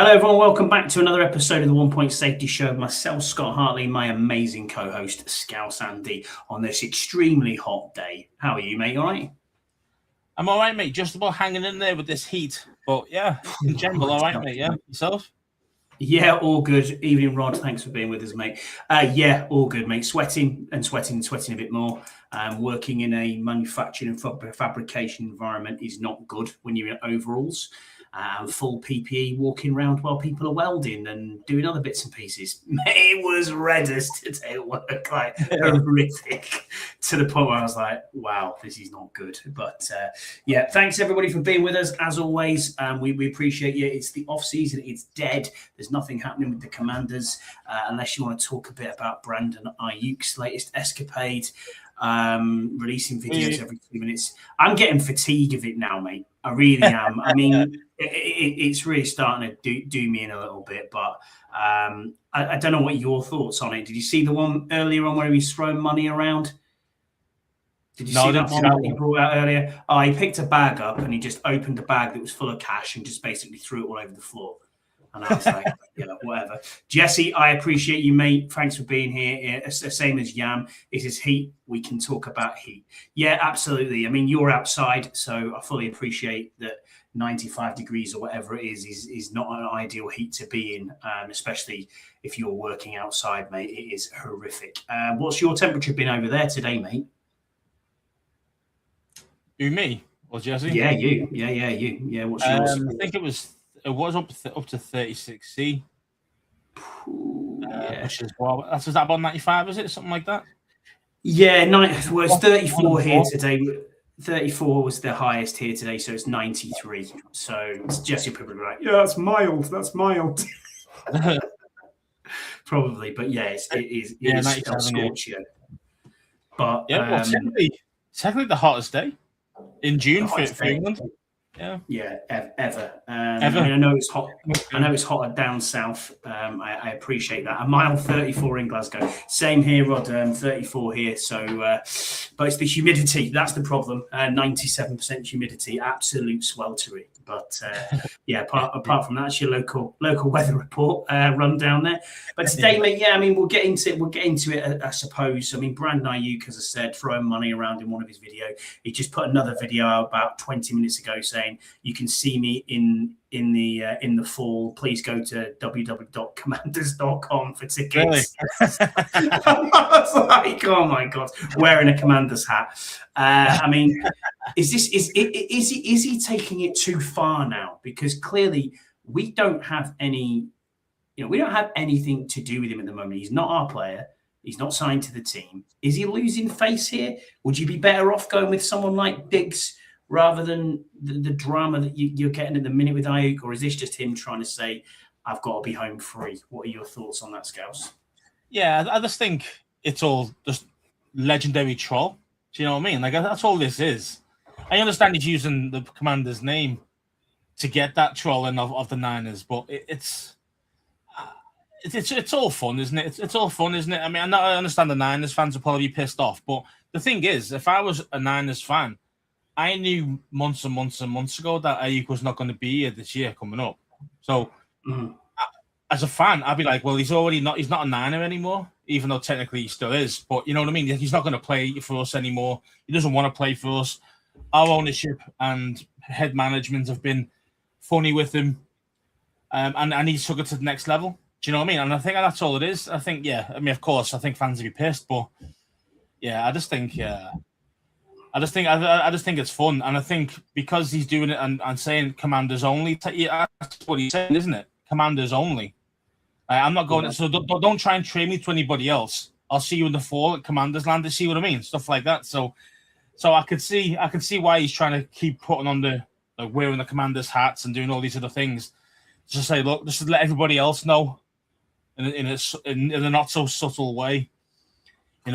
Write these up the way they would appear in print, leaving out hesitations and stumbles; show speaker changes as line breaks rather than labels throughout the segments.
Hello, everyone. Welcome back to another episode of the 1 Point Safety Show. Myself, Scott Hartley, my amazing co-host, Scouse Andy, on this extremely hot day. How are you, mate? All right?
I'm all right, mate. Just about hanging in there with this heat. But, yeah, in general, all right, mate. Yeah, yourself?
Yeah, all good. Evening, Rod. Thanks for being with us, mate. Yeah, all good, mate. Sweating a bit more. Working in a manufacturing and fabrication environment is not good when you're in overalls. Full PPE, walking around while people are welding and doing other bits and pieces. It was red as today at work, like horrific, to the point where I was like, wow, this is not good. But yeah, thanks everybody for being with us. As always, we appreciate you. It's the off-season. It's dead. There's nothing happening with the Commanders unless you want to talk a bit about Brandon Ayuk's latest escapade. Releasing videos every 2 minutes. I'm getting fatigue of it now, mate. I really am. I mean, it's really starting to do me in a little bit, but I don't know what your thoughts on it. Did you see the one earlier on where he was throwing money around? Did you see that one that he brought out earlier? Oh, he picked a bag up and he just opened a bag that was full of cash and just basically threw it all over the floor. And I was like, yeah, whatever. Jesse, I appreciate you, mate. Thanks for being here. Same as Yam. It is heat. We can talk about heat. Yeah, absolutely. I mean, you're outside, so I fully appreciate that 95 degrees or whatever it is not an ideal heat to be in, especially if you're working outside, mate. It is horrific. What's your temperature been over there today, mate?
You, me, or Jesse?
Yeah, you. Yeah, you. Yeah, what's yours?
I think it was up to 36C.
Yeah.
Which is, well, is that about 95, is it? Something like that?
Yeah, well, it's 34 here today. 34 was the highest here today, so it's 93. So Jesse probably like, yeah, that's mild. That's mild. Probably, but yeah, it is scorching. But
yeah, well, technically the hottest day in June for England.
Yeah, ever. I mean, I know it's hot. I know it's hotter down south. I appreciate that. A mile 34 in Glasgow. Same here, Rod. 34 here. So, but it's the humidity. That's the problem. 97% humidity. Absolute sweltering. But yeah, apart from that, it's your local weather report rundown there. But today, mate, yeah, I mean, we'll get into it. I suppose. I mean, Brandon Ayuk, as I said, throwing money around in one of his videos. He just put another video out about 20 minutes ago saying, "You can see me in the fall. Please go to www.commanders.com for tickets." Really? I was like, oh my god, wearing a Commanders hat. I mean, is he taking it too far now? Because clearly we don't have any, we don't have anything to do with him at the moment. He's not our player. He's not signed to the team. Is he losing face here? Would you be better off going with someone like Diggs rather than the drama that you're getting at the minute with Ayuk? Or is this just him trying to say, I've got to be home free? What are your thoughts on that, Scouse?
Yeah, I just think it's all just legendary troll. Do you know what I mean? Like, that's all this is. I understand he's using the Commander's name to get that trolling of the Niners, but it's all fun, isn't it? It's all fun, isn't it? I mean, I understand the Niners fans will probably be pissed off, but the thing is, if I was a Niners fan, I knew months and months and months ago that Ayuk was not going to be here this year coming up. So, as a fan, I'd be like, well, he's not a Niner anymore, even though technically he still is. But you know what I mean? He's not going to play for us anymore. He doesn't want to play for us. Our ownership and head management have been funny with him, and he took it to the next level. Do you know what I mean? And I think that's all it is. I think, yeah. I mean, of course, I think fans will be pissed, but yeah, I just think it's fun, and I think because he's doing it and saying Commanders only, that's what he's saying, isn't it? Commanders only. I'm not going. So don't try and trade me to anybody else. I'll see you in the fall at Commanders Land. To see what I mean? Stuff like that. So I could see why he's trying to keep putting on wearing the Commanders hats and doing all these other things. Just say, look, just to let everybody else know in a not so subtle way. I'm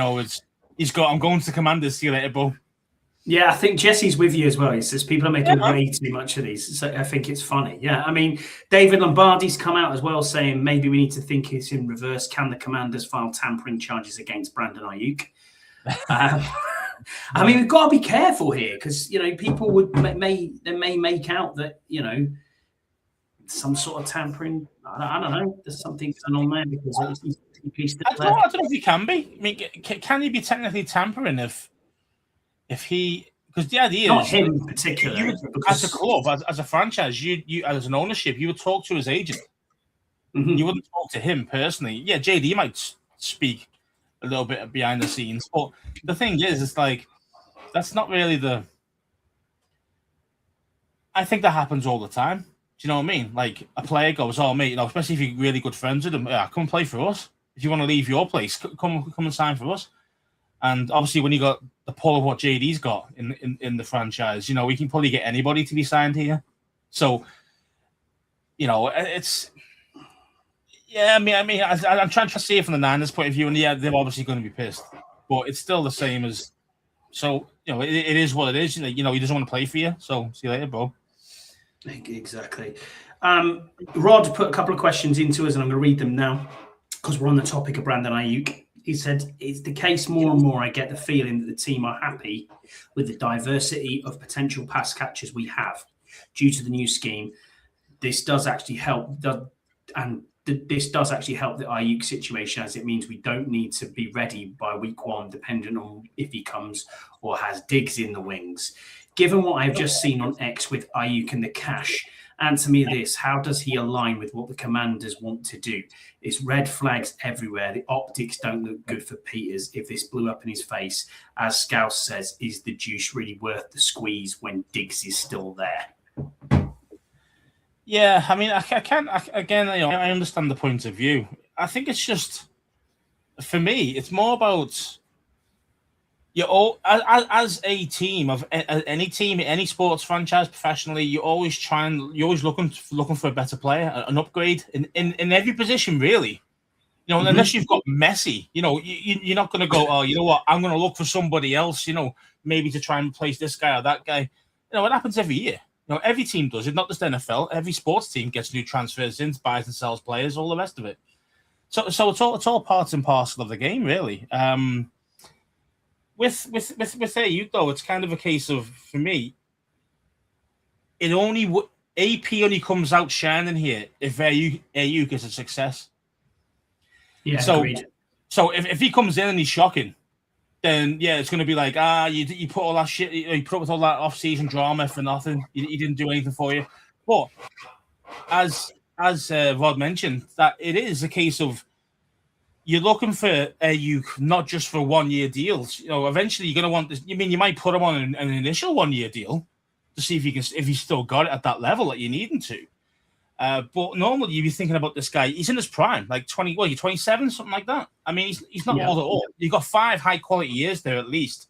going to Commanders. See you later, bro.
Yeah, I think Jesse's with you as well. He says people are making way too much of these. So I think it's funny. Yeah, I mean, David Lombardi's come out as well saying maybe we need to think it's in reverse. Can the Commanders file tampering charges against Brandon Ayuk? I mean, we've got to be careful here because people may make out that some sort of tampering? I don't know. There's something going on there because he's still there.
I don't know if he can be. I mean, can he be technically tampering if he? Because the idea
Not
is
him particularly.
As a club, as a franchise, you as an ownership, you would talk to his agent.
Mm-hmm.
You wouldn't talk to him personally. Yeah, JD might speak a little bit behind the scenes, but the thing is, it's like that's not really the. I think that happens all the time. Do you know what I mean? Like a player goes, "Oh, mate, especially if you're really good friends with them, yeah, come play for us. If you want to leave your place, come and sign for us." And obviously, when you got the pull of what JD's got in the franchise, we can probably get anybody to be signed here. So, it's. Yeah, I mean, I'm trying to see it from the Niners' point of view, and yeah, they're obviously going to be pissed, but it's still the same as. So it is what it is. He doesn't want to play for you. So see you later, bro.
Exactly. Rod put a couple of questions into us, and I'm going to read them now because we're on the topic of Brandon Ayuk. He said, "It's the case more and more. I get the feeling that the team are happy with the diversity of potential pass catchers we have due to the new scheme. This does actually help this does actually help the Ayuk situation, as it means we don't need to be ready by week 1, depending on if he comes or has Diggs in the wings. Given what I've just seen on X with Ayuk and the cash, answer me this: how does he align with what the Commanders want to do? It's red flags everywhere. The optics don't look good for Peters if this blew up in his face. As Scouse says, is the juice really worth the squeeze when Diggs is still there?"
Yeah, I mean, I understand the point of view. I think it's just, for me, it's more about as a team of any team, any sports franchise, professionally, you're always looking for a better player, an upgrade in every position, really. Unless you've got Messi, you're not going to go, oh, you know what, I'm going to look for somebody else, maybe to try and replace this guy or that guy. It happens every year. Every team does it, not just NFL. Every sports team gets new transfers in, buys and sells players, all the rest of it. So it's all parts and parcel of the game, really. With Ayuk, though, it's kind of a case of, for me, AP only comes out shining here if Ayuk is a success.
Yeah,
so
agreed.
So if he comes in and he's shocking, then yeah, it's going to be like, you put all that shit, you put up with all that off-season drama for nothing. He didn't do anything for you. But as Rod mentioned, that it is a case of you're looking for Ayuk not just for 1-year deals. Eventually you're going to want this. You might put him on an initial 1-year deal to see if he's still got it at that level that you need him to. But normally you'd be thinking about this guy. He's in his prime, like 20. Well, you're 27, something like that. I mean, he's not old at all. You've got 5 high quality years there at least.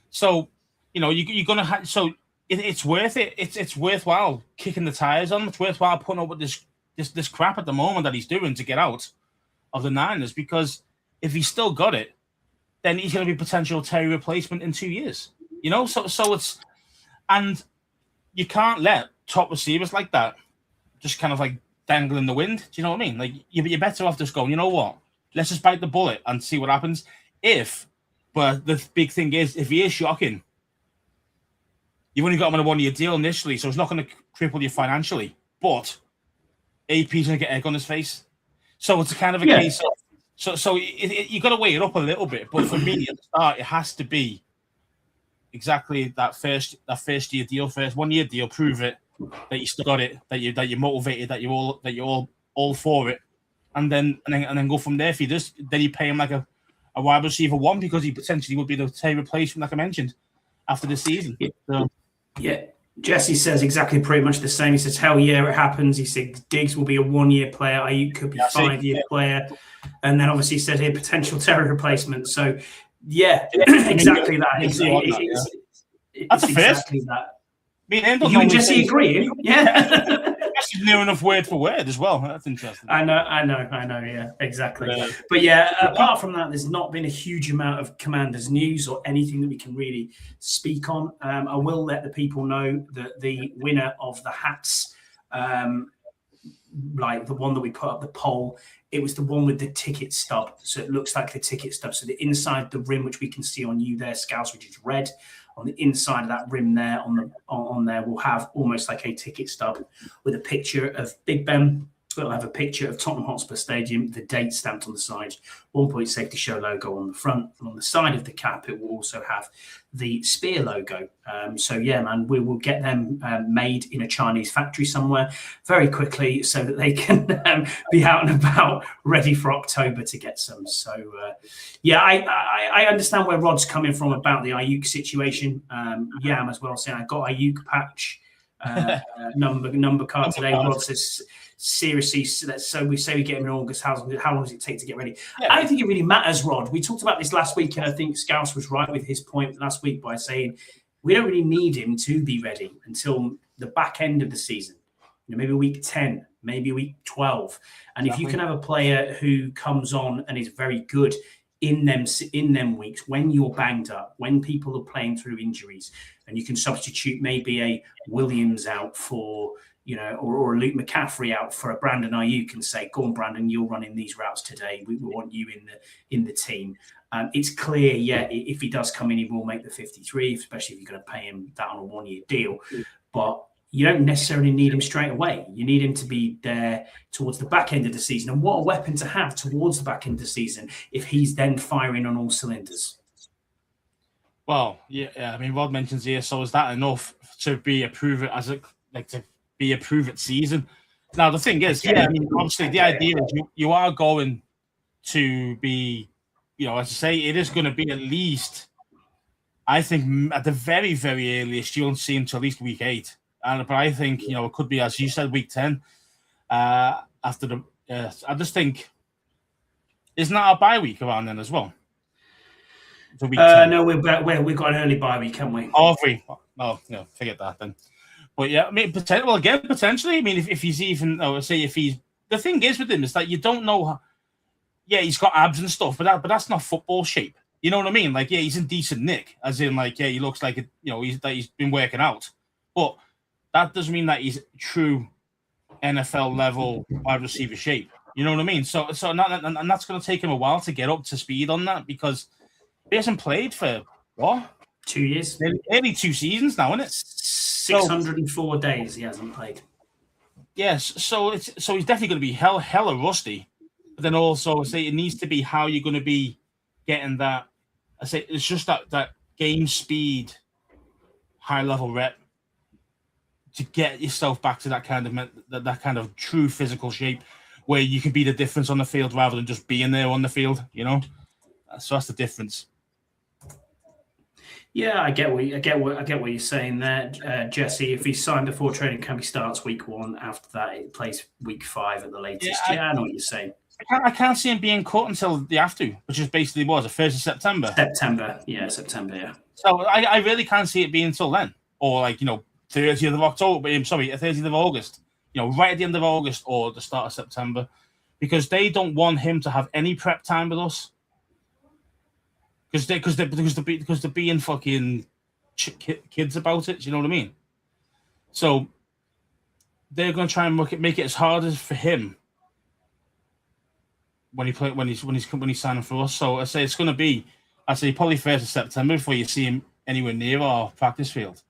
So, you're gonna have. So it's worth it. It's worthwhile kicking the tires on him. It's worthwhile putting up with this crap at the moment that he's doing to get out of the Niners, because if he's still got it, then he's going to be potential Terry replacement in 2 years. So it's, and you can't let top receivers like that just kind of like dangle in the wind. Do you know what I mean? Like you're better off just going, you know what? Let's just bite the bullet and see what happens. But the big thing is, if he is shocking, you've only got him on a 1-year deal initially, so it's not going to cripple you financially. But AP's going to get egg on his face. So it's a kind of a case of, so you got to weigh it up a little bit. But for me, at the start, it has to be exactly that first year deal, first 1-year deal. Prove it that you still got it, that you're motivated, that you're all for it, and then go from there. If he does, then you pay him like a wide receiver 1, because he potentially would be the Tay replacement, like I mentioned, after the season.
Yeah. Jesse says exactly pretty much the same. He says, hell yeah, it happens. He said Diggs will be a 1-year player. Ayuk could be a 5-year player. And then obviously he said here, potential Terry replacement. So yeah, exactly that.
That's a first.
Exactly that.
Me and
you and Jesse agree? Yeah.
That's near enough word for word as well. That's interesting.
I know. Yeah, exactly. But yeah, apart from that, there's not been a huge amount of Commanders news or anything that we can really speak on. I will let the people know that the winner of the hats, like the one that we put up the poll, it was the one with the ticket stub. So it looks like the ticket stub. So the inside the rim, which we can see on you there, Scouts, which is red, On the inside of that rim there, on there, we'll have almost like a ticket stub with a picture of Big Ben. We'll have a picture of Tottenham Hotspur Stadium, the date stamped on the side, 1 Point Safety Show logo on the front, and on the side of the cap, it will also have the spear logo. So yeah, man, we will get them made in a Chinese factory somewhere very quickly so that they can be out and about, ready for October to get some. So yeah, I understand where Rod's coming from about the Ayuk situation. Yeah, I'm as well saying I got Ayuk patch number card today. Rod says, seriously, so we say we get him in August. How long does it take to get ready? I don't think it really matters, Rod. We talked about this last week, and I think Scouse was right with his point last week by saying we don't really need him to be ready until the back end of the season. Maybe week 10, maybe week 12. And if you can have a player who comes on and is very good in them weeks, when you're banged up, when people are playing through injuries, and you can substitute maybe a Williams out for, or a Luke McCaffrey out for a Brandon Ayuk and say, go on, Brandon, you're running these routes today. We want you in the team. It's clear, if he does come in, he will make the 53, especially if you're going to pay him that on a 1-year deal. But you don't necessarily need him straight away. You need him to be there towards the back end of the season. And what a weapon to have towards the back end of the season if he's then firing on all cylinders.
Well, yeah. I mean, Rod mentions here, so is that enough to be a prove it season? Now, the thing is, I mean, obviously the idea is you are going to be, as I say, it is going to be at least, I think, at the very, very earliest, you won't see him until at least week 8. But I think, it could be, as you said, week 10. After the, I just think, isn't that a bye week around then as well?
No, we've got an early bye week, haven't we?
Oh, have we? Oh, no, forget that then. But yeah, I mean, potentially. I mean, if he's even, the thing is with him is that you don't know. He's got abs and stuff, but that's not football shape. You know what I mean? Like, he's in decent nick, as in, he looks like he's been working out, but that doesn't mean that he's true NFL level wide receiver shape. You know what I mean? So and that's going to take him a while to get up to speed on that because he hasn't played for what?
2 years,
nearly 2 seasons now, isn't it?
604 days he hasn't played.
Yes, so he's definitely going to be hella rusty. But then also, it needs to be how you're going to be getting that. It's just that game speed, high level rep to get yourself back to that kind of true physical shape where you can be the difference on the field rather than just being there on the field. So that's the difference.
Yeah, I get what you're saying there, Jesse. If he's signed before training camp, he starts week 1. After that, it plays week 5 at the latest. I know what you're saying.
I can't see him being cut until the after, which is basically the 1st of September.
September.
So I really can't see it being until then, or 30th of October. 30th of August. Right at the end of August or the start of September, because they don't want him to have any prep time with us. Because they're being fucking kids about it. Do you know what I mean? So they're going to try and make it as hard as for him when he's signing for us. So I say it's going to be, probably 1st of September before you see him anywhere near our practice field.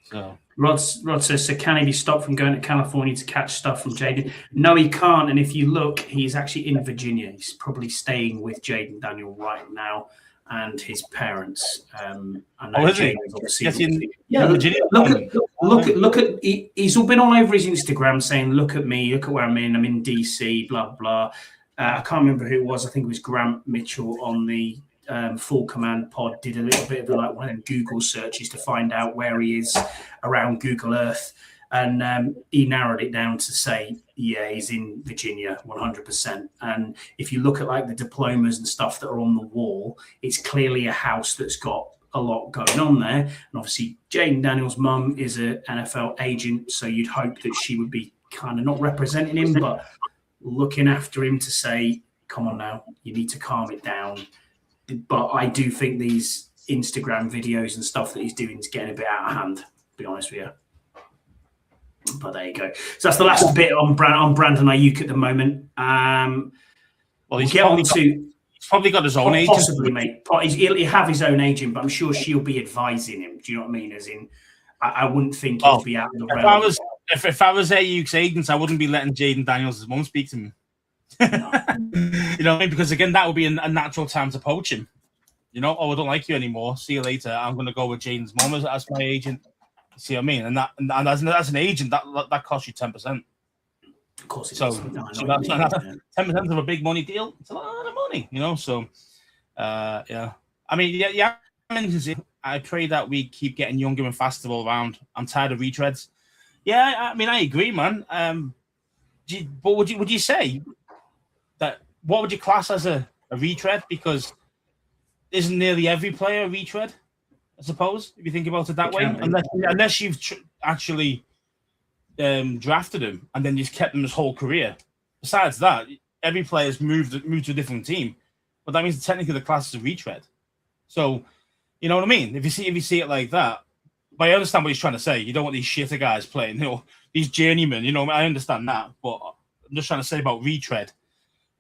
So
Rod says, so can he be stopped from going to California to catch stuff from Jaden? No, he can't. And if you look, he's actually in Virginia. He's probably staying with Jaden Daniel right now and his parents. I know Jaden obviously.
Virginia.
Look at. He's all been all over his Instagram saying, "Look at me. Look at where I'm in. I'm in DC. Blah blah." I can't remember who it was. I think it was Grant Mitchell on the Full Command pod. Did a little bit of one of Google searches to find out where he is around Google Earth, and he narrowed it down to say, he's in Virginia, 100%. And if you look at the diplomas and stuff that are on the wall, it's clearly a house that's got a lot going on there. And obviously, Jaden Daniels' mum is an NFL agent, so you'd hope that she would be kind of not representing him, but looking after him to say, come on now, you need to calm it down. But I do think these Instagram videos and stuff that he's doing is getting a bit out of hand, to be honest with you. But there you go. So that's the last bit on Brandon Ayuk at the moment.
He's probably got his own agent.
Possibly, mate. He'll have his own agent, but I'm sure she'll be advising him. Do you know what I mean? As in, I wouldn't think he'll be out of the realm.
If I was Ayuk's agent, I wouldn't be letting Jaden Daniels' mum speak to him. No. You know what I mean? Because again, that would be a natural time to poach him. You know, I don't like you anymore. See you later. I'm going to go with Jaden's mum as my agent. See what I mean? And as an agent, that costs you 10%.
Of course, it
does. So that's 10% of a big money deal. It's a lot of money, you know. So, yeah. I mean, yeah. I pray that we keep getting younger and faster all around. I'm tired of retreads. Yeah, I mean, I agree, man. But would you say that what would you class as a retread? Because isn't nearly every player a retread? I suppose if you think about it that way, unless you've actually drafted him and then you've kept him his whole career. Besides that, every player's moved to a different team, but that means technically the class is a retread. So, you know what I mean? If you see it like that, but I understand what he's trying to say. You don't want these shitter guys playing, you know, these journeymen. You know, I understand that, but I'm just trying to say about retread.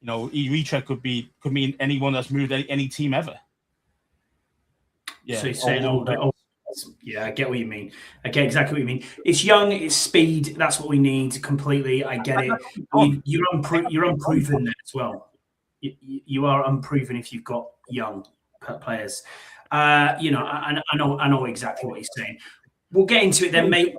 You know, retread could mean anyone that's moved any team ever. Yeah,
so he's saying older. Yeah, I get what you mean. I get exactly what you mean. It's young, it's speed. That's what we need completely. I get it. You're unproven there as well. You are unproven if you've got young players. You know, I know exactly what he's saying. We'll get into it then, mate.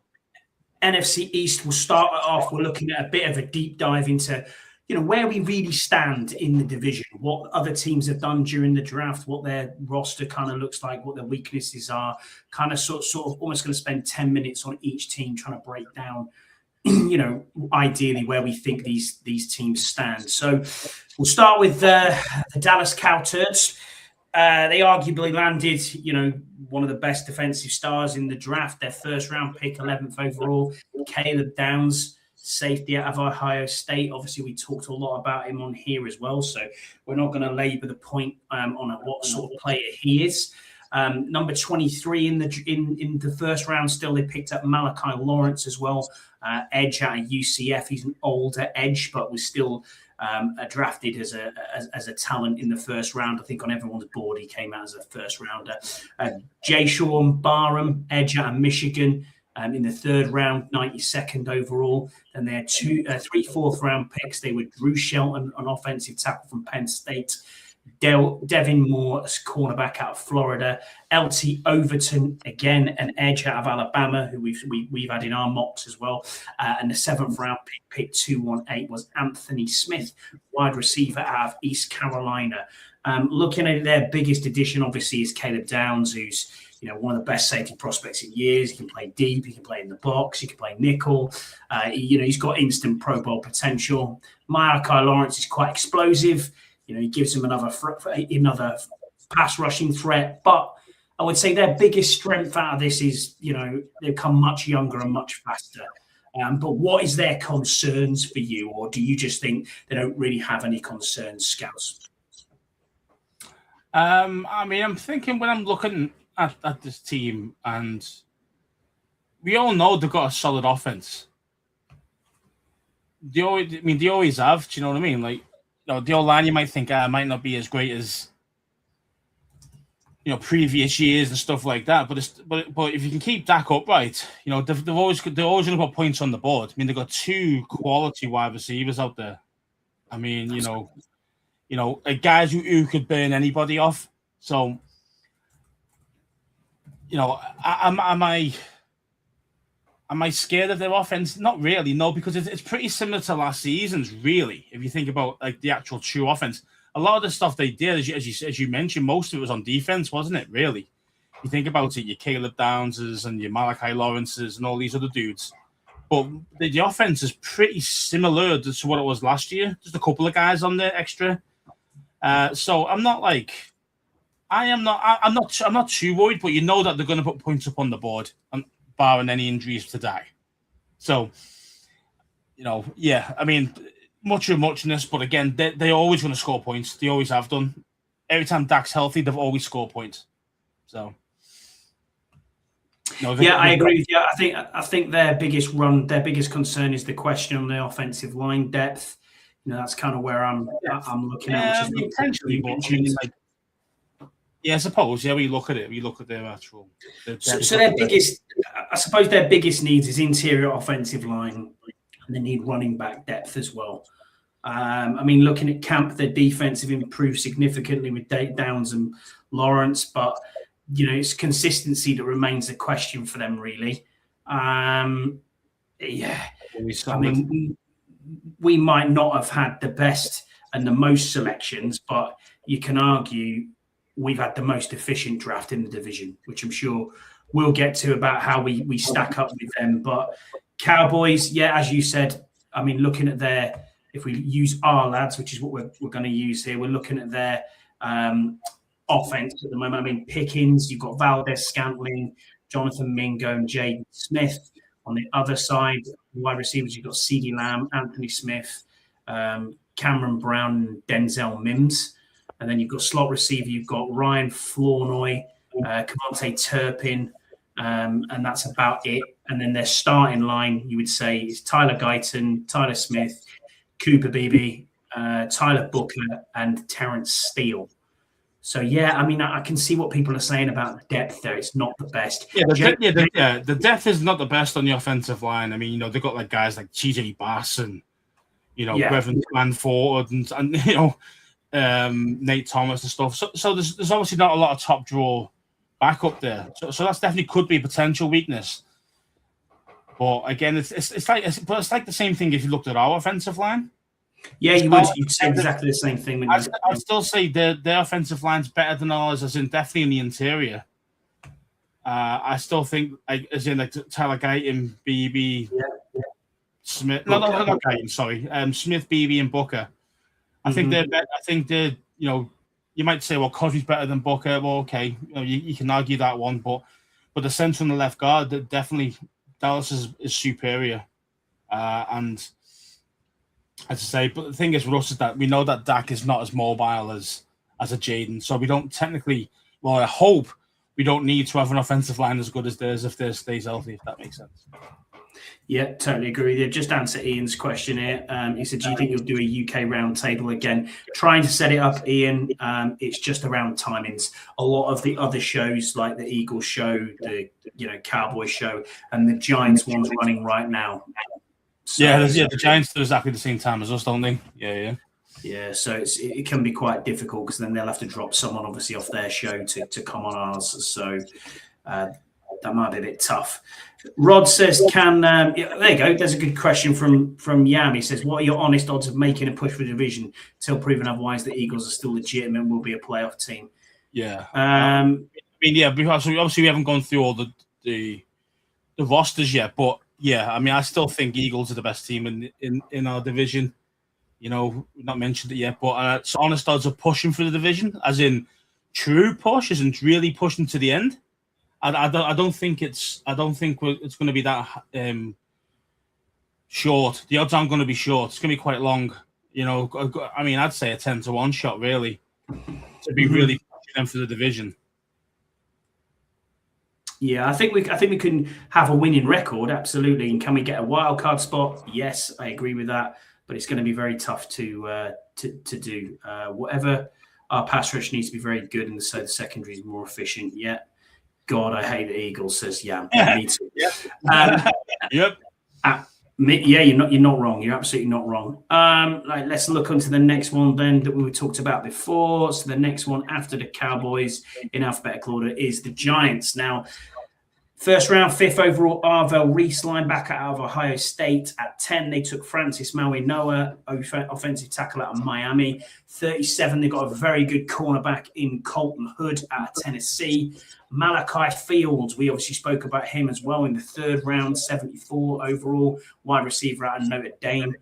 NFC East. We'll start off. We're looking at a bit of a deep dive into, you know, where we really stand in the division, what other teams have done during the draft, what their roster kind of looks like, what their weaknesses are, kind of sort of almost going to spend 10 minutes on each team trying to break down, you know, ideally where we think these teams stand. So we'll start with the Dallas Cowturds. They arguably landed, you know, one of the best defensive stars in the draft, their first round pick, 11th overall, Caleb Downs, safety out of Ohio State. Obviously, we talked a lot about him on here as well, so we're not going to labour the point on what sort of player he is. Number 23 in the first round, still they picked up Malachi Lawrence as well, edge out of UCF. He's an older edge, but was still drafted as a talent in the first round. I think on everyone's board he came out as a first rounder. Jay Sean Barham, edge out of Michigan. In the third round, 92nd overall. Then they had three fourth-round picks. They were Drew Shelton, an offensive tackle from Penn State, Devin Moore, a cornerback out of Florida, LT Overton, again, an edge out of Alabama, who we've had in our mocks as well. And the seventh-round pick 218, was Anthony Smith, wide receiver out of East Carolina. Looking at their biggest addition, obviously, is Caleb Downs, who's, you know, one of the best safety prospects in years. He can play deep. He can play in the box. He can play nickel. You know, he's got instant Pro Bowl potential. Malachi Lawrence is quite explosive. You know, he gives him another pass rushing threat. But I would say their biggest strength out of this is, you know, they become much younger and much faster. But what is their concerns for you? Or do you just think they don't really have any concerns, Scouts?
I mean, I'm thinking when I'm looking at this team, and we all know they've got a solid offense. They always have. Do you know what I mean? Like, you know, the old line, you might think might not be as great as, you know, previous years and stuff like that. But if you can keep Dak upright, you know, they're always going to put points on the board. I mean, they've got two quality wide receivers out there. I mean, you know, guys who could burn anybody off. So, you know, am I scared of their offense? Not really, no, because it's pretty similar to last season's, really. If you think about like the actual true offense, a lot of the stuff they did, as you mentioned, most of it was on defense, wasn't it? Really, you think about it, your Caleb Downses and your Malachi Lawrences and all these other dudes. But the offense is pretty similar to what it was last year. Just a couple of guys on there extra. So I'm not too worried, but you know that they're going to put points up on the board, barring any injuries to Dak. So, you know, yeah, I mean, much of muchness, but again, they're always going to score points. They always have done. Every time Dak's healthy, they've always scored points. So, no,
yeah, I agree with you. I think their biggest concern is the question on the offensive line depth. That's kind of where I'm looking at. Which is
potentially, but I mean, I suppose. Yeah, we look at it. We look at their actual.
So their biggest, I suppose, their biggest needs is interior offensive line, and they need running back depth as well. I mean, looking at camp, their defense have improved significantly with Downs and Lawrence, but it's consistency that remains a question for them, really. I mean, we might not have had the best and the most selections, but you can argue we've had the most efficient draft in the division, which I'm sure we'll get to about how we stack up with them. But Cowboys, as you said, I mean, looking at if we use our lads, which is what we're going to use here, we're looking at their offense at the moment. I mean, Pickens, you've got Valdez Scantling, Jonathan Mingo, and Jaden Smith. On the other side, wide receivers, you've got CeeDee Lamb, Anthony Smith, Cameron Brown, and Denzel Mims. And then you've got slot receiver, you've got Ryan Flournoy, Kevontae Turpin, and that's about it. And then their starting line, you would say, is Tyler Guyton, Tyler Smith, Cooper Beebe, Tyler Booker, and Terrence Steele. So, I mean, I can see what people are saying about the depth there. It's not the best.
The depth is not the best on the offensive line. I mean, they've got guys like TJ Bass and, Reverend Manford and, Nate Thomas and stuff. So there's obviously not a lot of top draw back up there. So that's definitely could be a potential weakness. But again, it's like the same thing if you looked at our offensive line.
Yeah, you'd say exactly the same thing.
I'd still say their offensive line's better than ours, as in definitely in the interior. I still think, as in Tyler Guyton, BB, Smith. No, not Guyton. Sorry, Smith, BB, and Booker. I think they're better. I think they're. You might say, well, Cosby's better than Booker. Well, okay, you can argue that one, but the center and the left guard, definitely Dallas is superior, and. As I say, but the thing is, Russ, is that we know that Dak is not as mobile as a Jaden, so we don't technically. Well, I hope we don't need to have an offensive line as good as theirs if theirs stays healthy. If that makes sense.
Yeah, totally agree with you. Just answer Ian's question here. He said, "Do you think you'll do a UK roundtable again?" Trying to set it up, Ian. It's just around timings. A lot of the other shows, like the Eagles show, the Cowboys show, and the Giants one's running right now. So,
the Giants do exactly the same time as us, don't they?
Yeah, so it can be quite difficult because then they'll have to drop someone obviously off their show to come on ours. So that might be a bit tough. Rod says, there you go. There's a good question from Yam. He says, what are your honest odds of making a push for the division till proven otherwise the Eagles are still legitimate and will be a playoff team?
Yeah. Because obviously we haven't gone through all the rosters yet, but I mean, I still think Eagles are the best team in our division. We've not mentioned it yet, but so honest odds of pushing for the division, as in true push, isn't really pushing to the end. I don't think it's going to be that short. The odds aren't going to be short. It's going to be quite long. I mean, I'd say a 10-1 shot really to be really pushing them for the division.
Yeah, I think we can have a winning record, absolutely. And can we get a wild card spot? Yes, I agree with that. But it's going to be very tough to do. Whatever our pass rush needs to be very good, and so the secondary is more efficient. Yeah, God, I hate the Eagles. Says me too.
Yep.
You're not wrong. You're absolutely not wrong. Let's look onto the next one then that we talked about before. So the next one after the Cowboys in alphabetical order is the Giants. Now, first round, 5th overall, Arvell Reese, linebacker out of Ohio State. At 10, they took Francis Maui-Noah, offensive tackle out of Miami. 37, they got a very good cornerback in Colton Hood out of Tennessee. Malachi Fields, we obviously spoke about him as well in the 3rd round, 74 overall, wide receiver out of Notre Dame.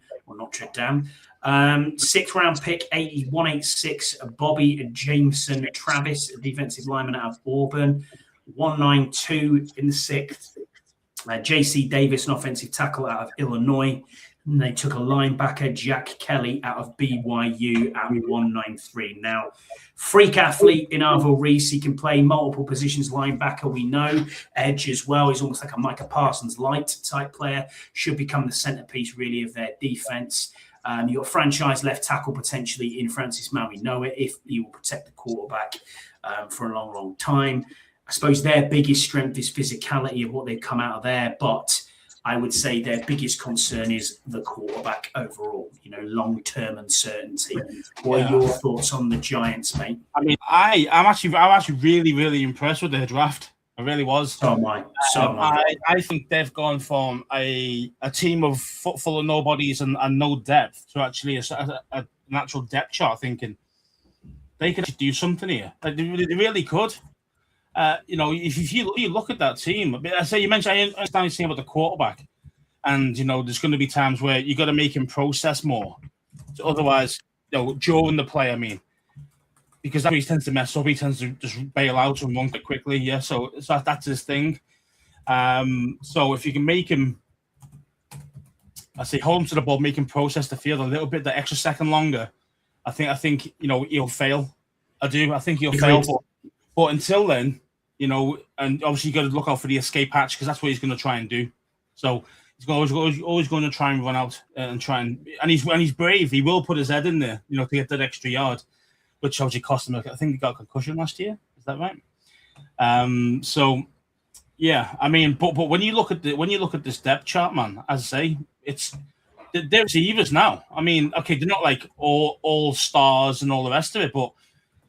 6th round pick, 186, Bobby Jameson Travis, defensive lineman out of Auburn. 192 in the 6th. J.C. Davis, an offensive tackle out of Illinois. And they took a linebacker, Jack Kelly, out of BYU at 193. Now, freak athlete in Arvell Reese. He can play multiple positions, linebacker, we know. Edge as well. He's almost like a Micah Parsons light type player. Should become the centerpiece, really, of their defense. You've got franchise left tackle potentially in Francis Mauigoa if he will protect the quarterback for a long, long time. I suppose their biggest strength is physicality of what they've come out of there, but I would say their biggest concern is the quarterback overall, long-term uncertainty. What are your thoughts on the Giants, mate?
I mean, I'm actually really, really impressed with their draft. I really was.
So am I.
I think they've gone from a team of full of nobodies and no depth to actually a natural depth chart thinking they could do something here. Like, they really could. If you look at that team, I say you mentioned, I understand you're saying about the quarterback, and there's going to be times where you got to make him process more. So otherwise, during the play, I mean, because that he tends to mess up, he tends to just bail out and run quite quickly. Yeah, so that's his thing. So if you can make him, hold him to the ball, make him process the field a little bit, the extra second longer, I think he'll fail. I think he'll fail. But until then, and obviously you got to look out for the escape hatch because that's what he's going to try and do. So he's always going to try and run out and try and he's brave. He will put his head in there, to get that extra yard, which obviously cost him. I think he got a concussion last year. Is that right? So yeah, I mean, but when you look at this depth chart, man, as I say, they're receivers now. I mean, okay, they're not like all stars and all the rest of it, but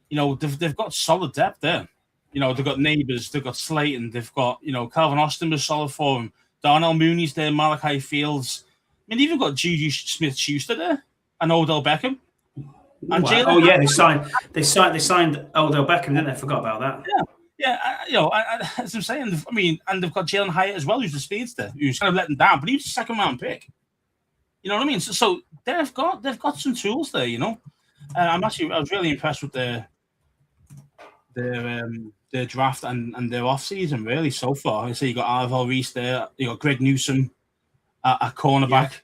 they've got solid depth there. They've got Neighbors, they've got Slayton, they've got, Calvin Austin was solid for him. Darnell Mooney's there, Malachi Fields. I mean, they've even got Juju Smith-Schuster there and Odell Beckham. And
wow. Oh yeah, they signed Odell Beckham, didn't they? I forgot about that.
Yeah. As I'm saying, I mean, and they've got Jalen Hyatt as well, who's the speedster, who's kind of letting down, but he was a second round pick. You know what I mean? So they've got some tools there. I was really impressed with their draft and their offseason, really, so far. I say you got Arvell Reese there, you got Greg Newsome at cornerback.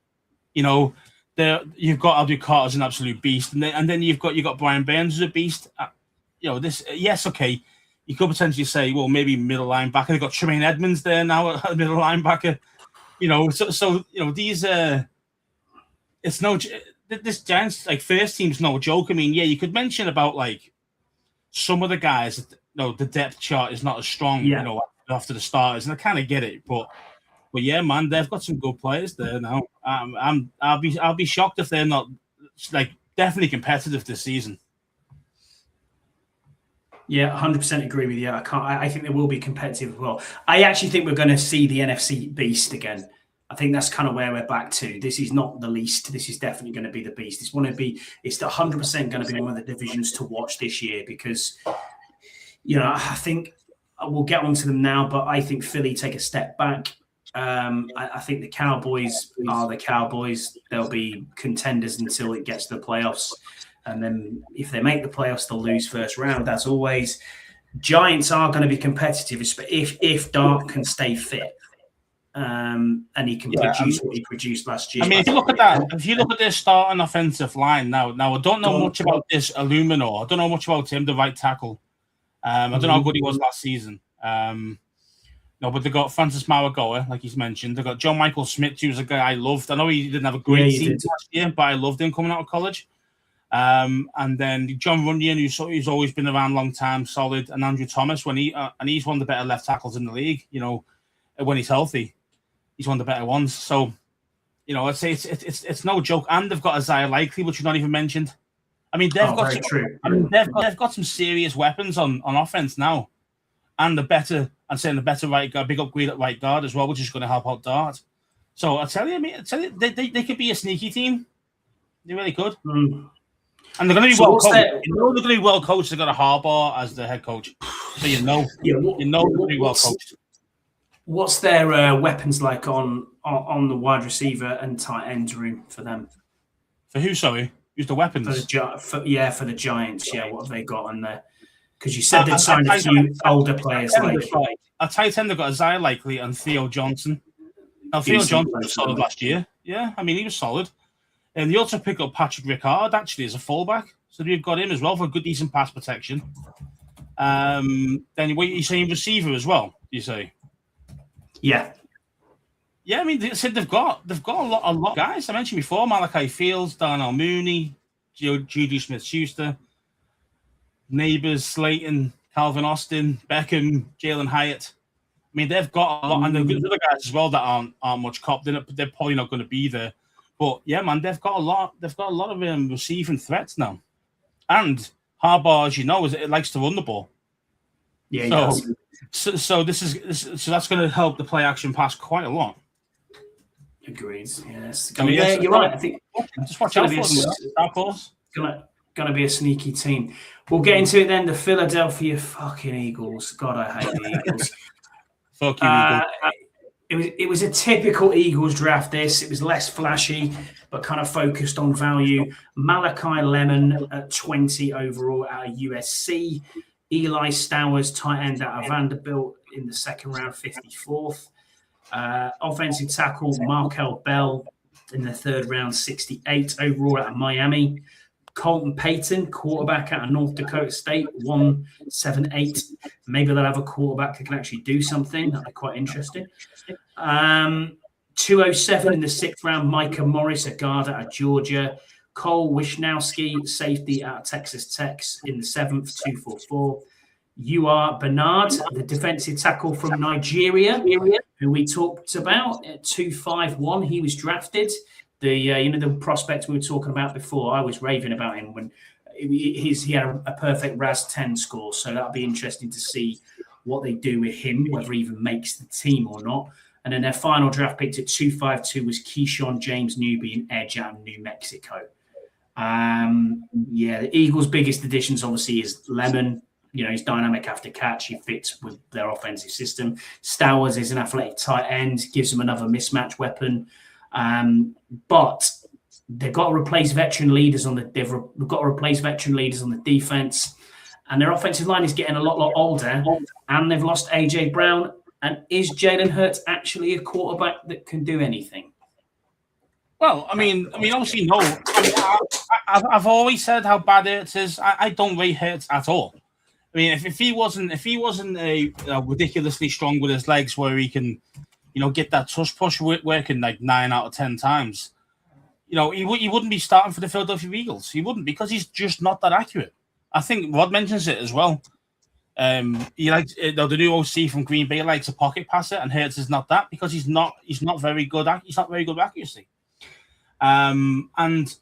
Yeah. You've got Aldu Carter's an absolute beast, and then you've got Brian Burns who's a beast. Okay, you could potentially say, well, maybe middle linebacker. They've got Tremaine Edmonds there now at middle linebacker. These it's no. This Giants first team's no joke. I mean, yeah, you could mention about some of the guys. The depth chart is not as strong.
Yeah.
After the starters, and I kind of get it, but yeah, man, they've got some good players there now. I'll be shocked if they're not definitely competitive this season.
Yeah, 100% agree with you. I think they will be competitive as well. I actually think we're going to see the NFC beast again. I think that's kind of where we're back to. This is not the least. This is definitely going to be the beast. It's 100% going to be one of the divisions to watch this year because, I think we'll get onto them now, but I think Philly take a step back. I think the Cowboys are the Cowboys. They'll be contenders until it gets to the playoffs. And then if they make the playoffs, they'll lose first round, as always. Giants are going to be competitive if Dart can stay fit. And he can produce what he produced last year.
I mean, if you look at their starting offensive line now I don't know much about this Illumino. I don't know much about him, the right tackle. I don't know how good he was last season. But they got Francis Mauigoa, like he's mentioned. They got John Michael Smith, who's a guy I loved. I know he didn't have a great season last year, but I loved him coming out of college. And then John Runyon, who's always been around a long time, solid, and Andrew Thomas and he's one of the better left tackles in the league. When he's healthy. He's one of the better ones. So, I'd say it's no joke. And they've got Isaiah Likely, which you've not even mentioned. I mean, they've got some serious weapons on offense now, and the better right guard, big upgrade at right guard as well, which is going to help out Dart. So I tell you, they could be a sneaky team. They really could. And they're going to be well coached. They're going to be well coached. They've got a Harbaugh as the head coach, so they're going to be well coached.
What's their weapons like on the wide receiver and tight end room for them?
For who? Sorry, who's the weapons?
For the Giants. Yeah, what have they got on there? Because you said they'd signed a few older players.
A tight end, they've got Isaiah Likely and Theo Johnson. Now, Theo Johnson was solid last year. Yeah, I mean, he was solid. And they also pick up Patrick Ricard, actually, as a fullback. So we've got him as well for good, decent pass protection. Then what you saying receiver as well, you say?
Yeah.
Yeah, I mean, they've got a lot of guys. I mentioned before, Malachi Fields, Darnell Mooney, Juju Smith-Schuster, Neighbors, Slayton, Calvin Austin, Beckham, Jalen Hyatt. I mean, they've got a lot, and there's other guys as well that aren't much cop. They're probably not going to be there. But yeah, man, they've got a lot. They've got a lot of receiving threats now. And Harbaugh, as you know, it likes to run the ball.
Yeah.
So that's going to help the play action pass quite a lot.
Agreed. Yes.
I mean,
you're right. I think
just watch out for them.
Going to be a sneaky team. We'll get into it then. The Philadelphia fucking Eagles. God, I hate the Eagles.
Fuck you, Eagles.
It was a typical Eagles draft. It was less flashy, but kind of focused on value. Malachi Lemon at 20 overall out of USC. Eli Stowers, tight end out of Vanderbilt in the second round, 54th. Offensive tackle Markel Bell in the third round, 68 overall out of Miami. Colton Payton, quarterback out of North Dakota State, 178. Maybe they'll have a quarterback that can actually do something. That'd be quite interesting. 207 in the sixth round, Micah Morris, a guard out of Georgia. Cole Wisnowski, safety out of Texas Tech in the seventh, 244. UR Bernard, the defensive tackle from Nigeria, who we talked about at 251. He was drafted. The prospect we were talking about before. I was raving about him when he had a perfect RAS 10 score. So that'll be interesting to see what they do with him, whether he even makes the team or not. And then their final draft pick at 252 was Keyshawn James Newby, an edge out of New Mexico. The Eagles' biggest additions obviously is Lemon. He's dynamic after catch. He fits with their offensive system. Stowers is an athletic tight end, gives them another mismatch weapon. But they've got to replace veteran leaders on the defense, and their offensive line is getting a lot older. And they've lost AJ Brown. And is Jalen Hurts actually a quarterback that can do anything?
Well, I mean, obviously no. I've always said how bad Hurts is. I don't rate Hurts at all. I mean, if he wasn't a ridiculously strong with his legs, where he can, get that tush push working like 9 out of 10 times, he wouldn't be starting for the Philadelphia Eagles. He wouldn't, because he's just not that accurate. I think Rod mentions it as well. He likes the new OC from Green Bay likes a pocket passer, and Hurts is not that, because he's not very good. He's not very good with accuracy. And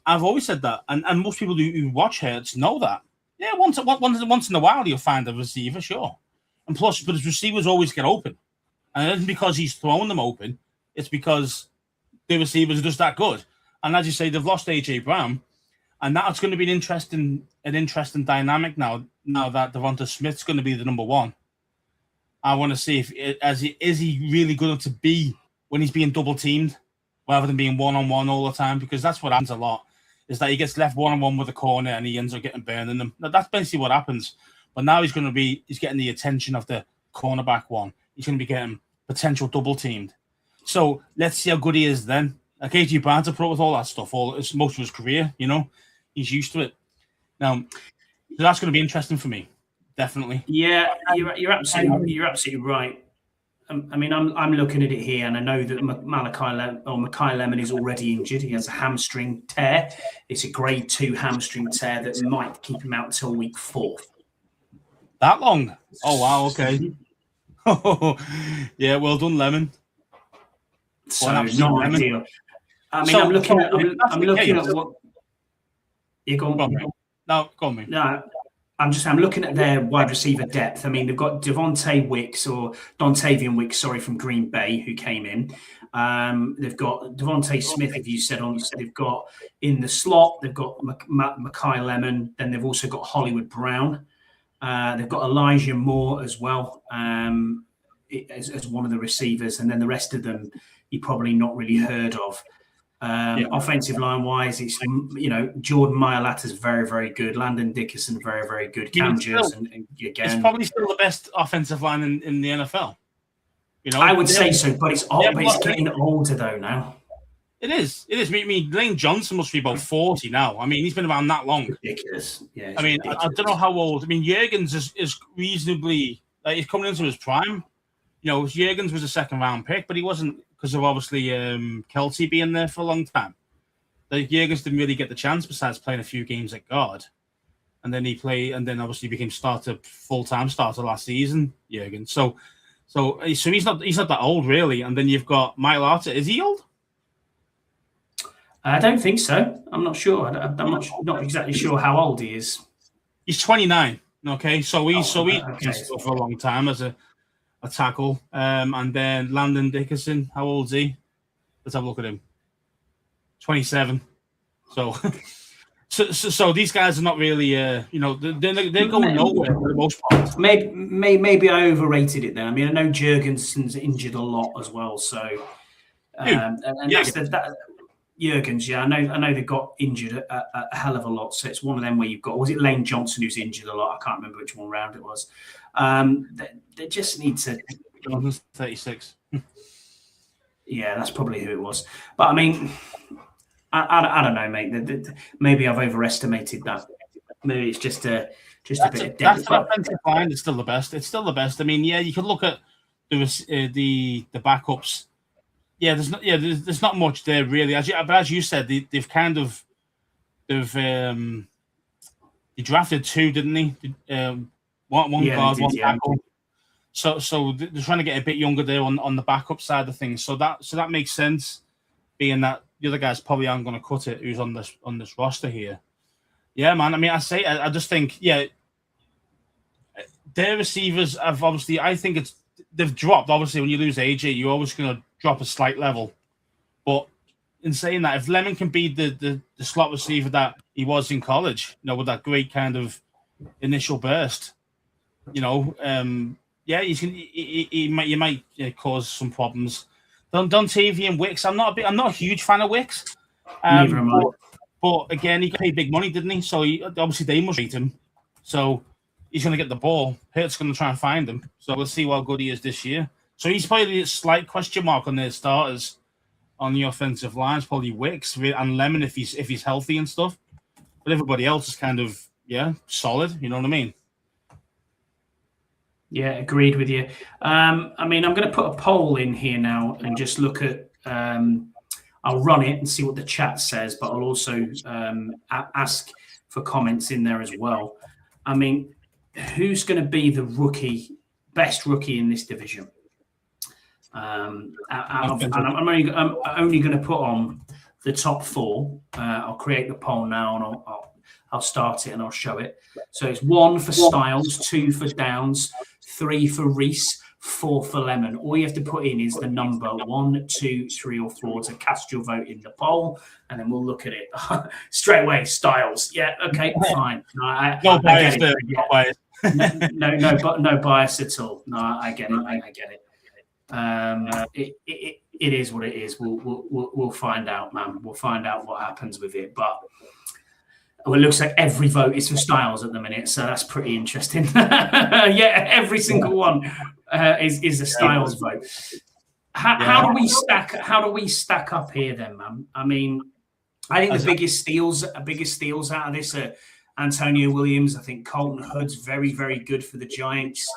I've always said that, and most people who watch Hurts know that. Yeah, once in a while you'll find a receiver, sure. And plus, but his receivers always get open. And it isn't because he's throwing them open. It's because the receivers are just that good. And as you say, they've lost AJ Brown. And that's going to be an interesting dynamic now that Devonta Smith's going to be the number one. I want to see is he really good to be when he's being double teamed rather than being one-on-one all the time, because that's what happens a lot. Is that he gets left one-on-one with a corner and he ends up getting burned in them. Now, that's basically what happens. But now he's getting the attention of the cornerback one. He's going to be getting potential double teamed. So let's see how good he is then. Like AJ Brown's put up with all that stuff most of his career, He's used to it. Now, so that's going to be interesting for me. Definitely.
Yeah, you're absolutely right. I mean, I'm looking at it here, and I know that Makai Lemon is already injured. He has a hamstring tear. It's a grade 2 hamstring tear that might keep him out until week 4.
That long? Oh wow, okay. Yeah, well done, Lemon.
So not ideal. I mean, I'm looking at what. You go on.
No, go on, mate.
No. I'm looking at their wide receiver depth. I mean, they've got Dontavian Wicks from Green Bay, who came in. They've got Devontae Smith, if you said on. They've got in the slot. They've got Makai Lemon. Then they've also got Hollywood Brown. They've got Elijah Moore as well as one of the receivers, and then the rest of them you probably not really heard of. Offensive line wise, it's Jordan Mailata's very, very good. Landon Dickerson, very, very good. Cam Jerson, again,
it's probably still the best offensive line in the NFL.
I would say so, but it's getting older though now.
It is. I mean, Lane Johnson must be about 40 now. I mean, he's been around that long.
Ridiculous. Yeah.
I mean, I don't know how old. I mean, Jurgens is reasonably he's coming into his prime. Jurgens was a second round pick, but he wasn't because of obviously Kelsey being there for a long time. The Jurgens didn't really get the chance besides playing a few games at guard. And then then obviously became full-time starter last season, Jurgen. So he's not that old really. And then you've got Michael Arthur. Is he old?
I don't think so. I'm not sure. I'm not exactly sure how old he is.
He's 29. Okay, so he's
okay.
for a long time as a tackle. And then Landon Dickerson, how old is he? Let's have a look at him. 27. So these guys are not really, they're going nowhere for the most part.
Maybe I overrated it then. I mean, I know Jurgensen's injured a lot as well. So, and that's Jurgens. Yeah, I know they got injured a hell of a lot. So it's one of them where you've got, was it Lane Johnson who's injured a lot? I can't remember which one round it was. They just need to.
Johnson's 36.
Yeah, that's probably who it was. But I mean, I don't know, mate. Maybe I've overestimated that. Maybe it's just a bit of depth.
That's an offensive line. It's still the best. It's still the best. I mean, yeah, you could look at the backups. Yeah, there's not much there really. But as you said, they drafted two, didn't they? One guard, one tackle. So they're trying to get a bit younger there on the backup side of things. So that makes sense, being that the other guys probably aren't going to cut it. Who's on this roster here? Yeah, man. I mean, I just think, yeah, their receivers have obviously. I think they've dropped. Obviously, when you lose AJ, you're always going to drop a slight level. But in saying that, if Lemon can be the slot receiver that he was in college, with that great kind of initial burst, yeah, you might cause some problems. Dontavian Wicks, I'm not a huge fan of Wicks.
Neither am I.
But again, he paid big money, didn't he? So obviously they must rate him. So he's going to get the ball. Hurt's going to try and find him. So we'll see how good he is this year. So he's probably a slight question mark on their starters on the offensive line. It's probably Wicks and Lemon if he's healthy and stuff. But everybody else is kind of solid. You know what I mean?
Yeah, agreed with you. I mean, I'm going to put a poll in here now and just look at. I'll run it and see what the chat says, but I'll also ask for comments in there as well. I mean, who's going to be the best rookie in this division? I'm only going to put on the top four. I'll create the poll now and I'll start it and I'll show it. So it's 1 for Styles, 2 for Downs, 3 for Reese, 4 for Lemon. All you have to put in is the number 1, 2, 3, or 4 to cast your vote in the poll, and then we'll look at it straight away. Styles, yeah, okay, fine. No bias. No bias at all. No, I get it. It is what it is. We'll find out, man. We'll find out what happens with it, but. Well, it looks like every vote is for Styles at the minute, so that's pretty interesting. Yeah, every single one is a Styles vote. How do we stack up here, then, man? I mean, I think the biggest steals out of this are Antonio Williams. I think Colton Hood's very, very good for the Giants.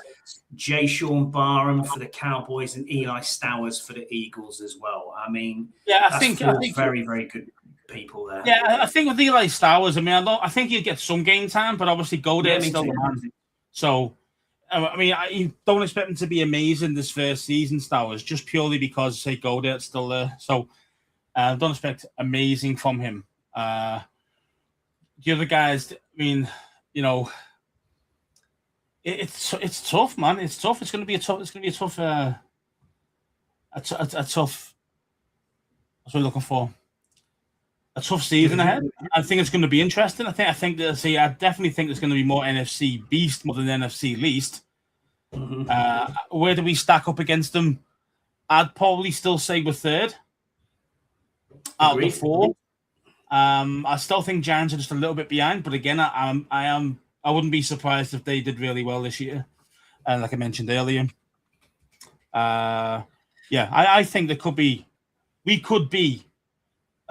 Jay Sean Barham for the Cowboys and Eli Stowers for the Eagles as well. I mean, I think very, very good people there.
Yeah, I think with Eli Stowers, I mean, I think he'd get some game time, but obviously Goddard's still the man. So, I mean, you don't expect him to be amazing this first season, Stowers, just purely because, say, Goddard's still there. So, don't expect amazing from him. The other guys, I mean, it's tough, man. It's tough. It's going to be a tough. What's we're looking for? A tough season ahead. I think it's going to be interesting. I definitely think there's going to be more NFC beast more than NFC least. Mm-hmm. Where do we stack up against them? I'd probably still say we're third out of the 4. I still think Giants are just a little bit behind, but again, I wouldn't be surprised if they did really well this year. Like I mentioned earlier. I think we could be,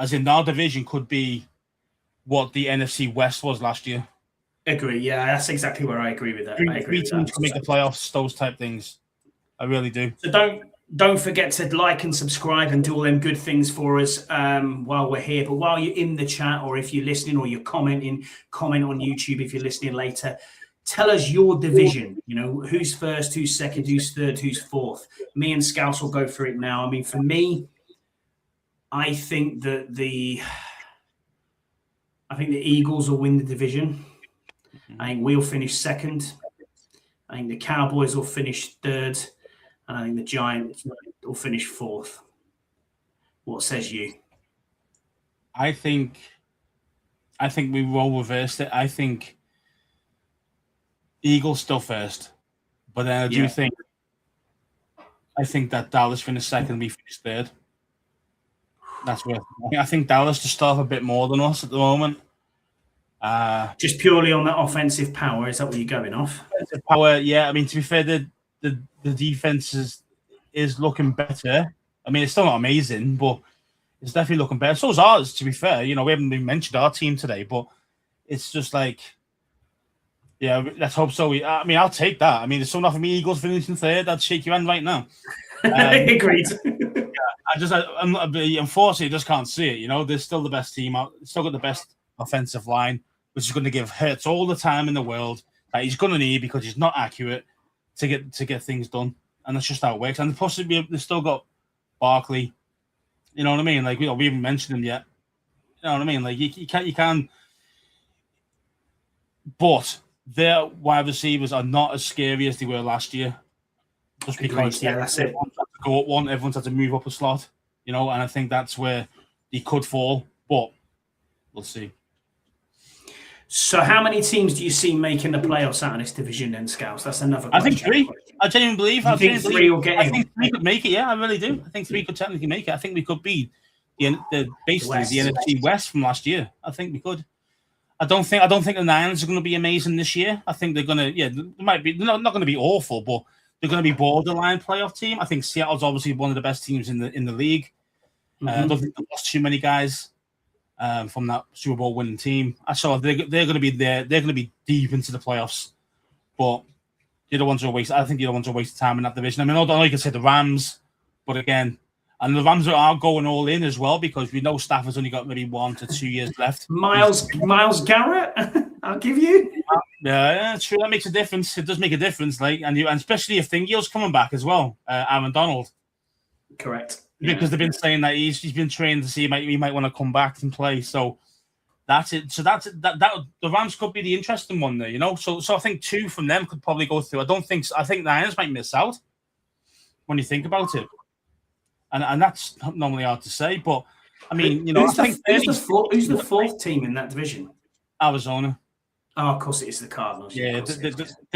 as in our division, could be what the NFC West was last year.
Agree. Yeah, that's exactly where I agree with that.
Three teams can make the playoffs, those type things. I really do.
So Don't forget to like and subscribe and do all them good things for us while we're here. But while you're in the chat, or if you're listening or you're commenting, comment on YouTube if you're listening later. Tell us your division. You know, who's first, who's second, who's third, who's fourth. Me and Scouse will go through it now. I mean, for me, I think that the Eagles will win the division. I think we'll finish second. I think the Cowboys will finish third. And I think the Giants will finish fourth. What says you?
I think we will reverse it. I think Eagles still first, but then I do think that Dallas finished second, we finished third. That's where I think Dallas just still have a bit more than us at the moment.
Just purely on that offensive power, is that what you're going off?
Offensive power, yeah. I mean, to be fair, the defense is looking better. I mean, it's still not amazing, but it's definitely looking better. So is ours, to be fair. You know, we haven't even mentioned our team today, but it's just like, yeah, let's hope so. I mean, I'll take that. I mean, there's still nothing for me. Eagles finishing third. I'd shake your hand right now.
Agreed.
Unfortunately, I just can't see it. You know, they're still the best team out. Still got the best offensive line, which is going to give Hurts all the time in the world that he's going to need because he's not accurate to get things done, and that's just how it works. And possibly they've still got Barkley. You know what I mean? Like we haven't mentioned him yet. You know what I mean? Like you can, but their wide receivers are not as scary as they were last year. Just because
that's it.
Everyone's had to go up one, everyone's had to move up a slot. You know, and I think that's where he could fall, but we'll see.
So how many teams do you see making the playoffs out of this division then, Scouts? That's another question.
I think three. I genuinely believe.
I think three will get in.
I think three could make it, yeah, I really do. I think three could technically make it. I think we could be basically the NFC West from last year. I think we could. I don't think the Niners are going to be amazing this year. I think they're going to, they might be, not going to be awful, but they're going to be borderline playoff team. I think Seattle's obviously one of the best teams in the league. I don't think they've lost too many guys from that Super Bowl winning team. I saw they're going to be there. They're going to be deep into the playoffs, but the other ones are waste. I think the other ones are waste of time in that division. I mean, I know you can say the Rams, but again, and the Rams are going all in as well because we know Stafford's only got maybe 1 to 2 years left.
Miles Garrett, I'll give you.
Yeah, true. That makes a difference. It does make a difference, like, and especially if Thingio's coming back as well, Aaron Donald.
Correct.
Because they've been saying that he's been trained to see he might want to come back and play. So that's it. So that the Rams could be the interesting one there, you know. So I think 2 from them could probably go through. I think Niners might miss out when you think about it, and that's normally hard to say. But I mean, you know,
who's the fourth team in that division?
Arizona.
Oh, of course it is the Cardinals.
Yeah, they're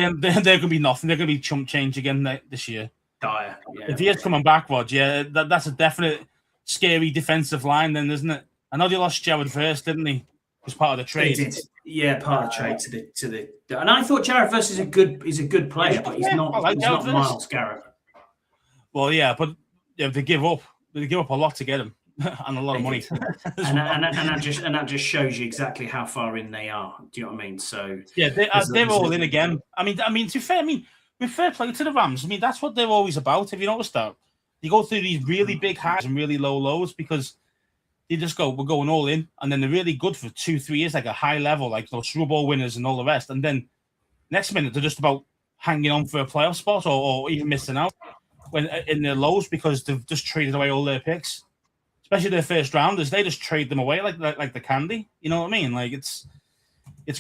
going to be nothing. They're going to be chump change again this year.
Dire. Yeah.
If he is coming back, Rod, that's a definite scary defensive line, then, isn't it? I know they lost Jared Verse, didn't he? Was part of the trade.
They did. Yeah, part of the trade to the. And I thought Jared Verse is a good player, but he's not. He's not Myles Garrett.
Well, yeah, but they give up a lot to get him and a lot of money.
and that just shows you exactly how far in they are. Do you know what I mean? So
yeah, they're all in again. I mean, to be fair, with fair play to the Rams, I mean, that's what they're always about. Have you noticed that? They go through these really big highs and really low lows because they just go, we're going all in. And then they're really good for 2-3 years, like a high level, like those Super Bowl winners and all the rest. And then next minute, they're just about hanging on for a playoff spot or even missing out when in their lows because they've just traded away all their picks, especially their first rounders. They just trade them away like the candy. You know what I mean? Like it's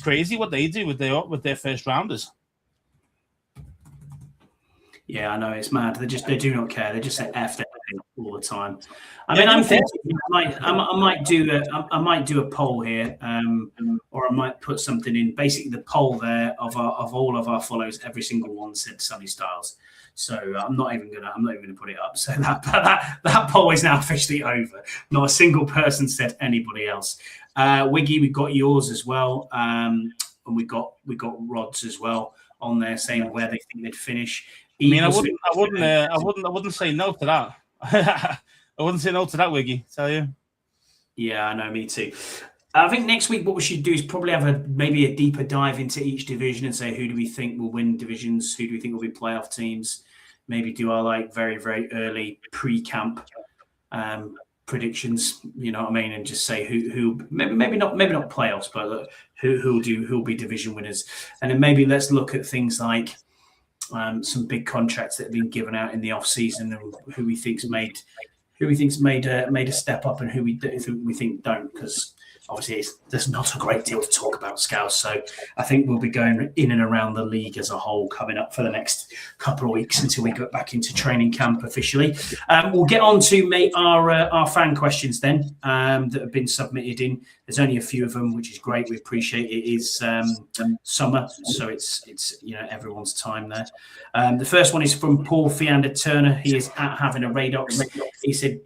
crazy what they do with their first rounders.
Yeah, I know it's mad. They do not care. They just say F everything all the time. I mean, I'm thinking I might do a poll here, or I might put something in. Basically, the poll there of all of our follows, every single one said Sonny Styles. So I'm not even gonna put it up. So that poll is now officially over. Not a single person said anybody else. Wiggy, we got yours as well, and we got Rod's as well on there saying where they think they'd finish.
I mean, I wouldn't say no to that. I wouldn't say no to that, Wiggy. Tell you.
Yeah, I know. Me too. I think next week what we should do is probably have maybe a deeper dive into each division and say who do we think will win divisions, who do we think will be playoff teams, maybe do our like very, very early pre-camp predictions, you know what I mean, and just say who maybe not playoffs, but who'll be division winners, and then maybe let's look at things like some big contracts that have been given out in the off season, and who we think's made a step up, and who we think don't, because obviously there's not a great deal to talk about, Scouse. So I think we'll be going in and around the league as a whole coming up for the next couple of weeks until we get back into training camp officially. We'll get on to our fan questions then that have been submitted in. There's only a few of them, which is great. We appreciate it. It is summer, so it's everyone's time there. The first one is from Paul Fiander Turner. He is at Having a Radox. He said,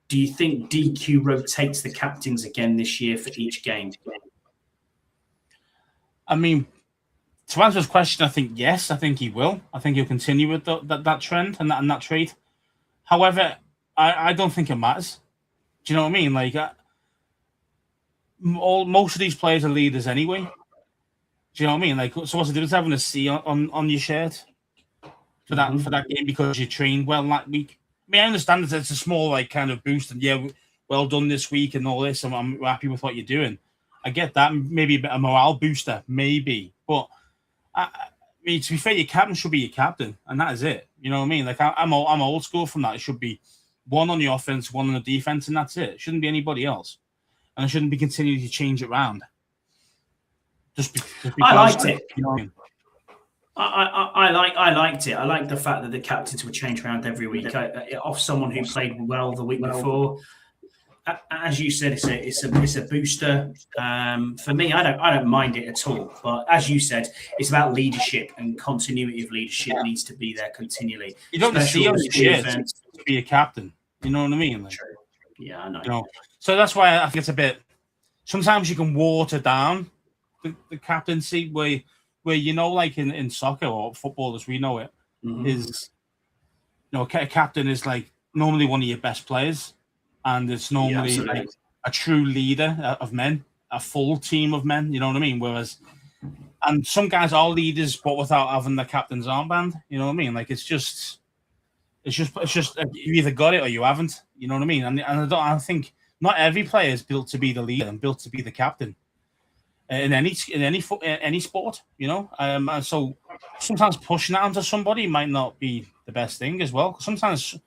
do you think DQ rotates the captains again this year for each game?
I mean, to answer this question, I think yes. I think he will. I think he'll continue with that trend and that trait. However, I don't think it matters. Do you know what I mean? Like, most of these players are leaders anyway. Do you know what I mean? Like, so what's the difference having a C on your shirt for that game because you trained well that week? I mean, I understand that it's a small, like, kind of boost, and yeah, well done this week and all this, and I'm happy with what you're doing. I get that. Maybe a bit of morale booster, maybe. But, I mean, to be fair, your captain should be your captain, and that is it. You know what I mean? Like, I'm old school from that. It should be one on the offense, one on the defense, and that's it. It shouldn't be anybody else. And it shouldn't be continuing to change it around. Just because,
I liked it.
You know what I mean?
I liked it. I liked the fact that the captains would change around every week. Off someone who played well the week before, as you said, it's a booster. For me, I don't mind it at all. But as you said, it's about leadership, and continuity of leadership needs to be there continually.
You don't see on your shirt to be a captain. You know what I mean? Like,
true. Yeah, I know.
You know, so that's why I think it's a bit. Sometimes you can water down the captaincy where like in soccer or football as we know it, is, a captain is like normally one of your best players, and it's normally like a true leader of men, a full team of men. You know what I mean? Whereas, and some guys are leaders, but without having the captain's armband. You know what I mean? Like it's just you either got it or you haven't. You know what I mean? And I think not every player is built to be the leader and built to be the captain. In any sport, and so sometimes pushing that onto somebody might not be the best thing as well. Sometimes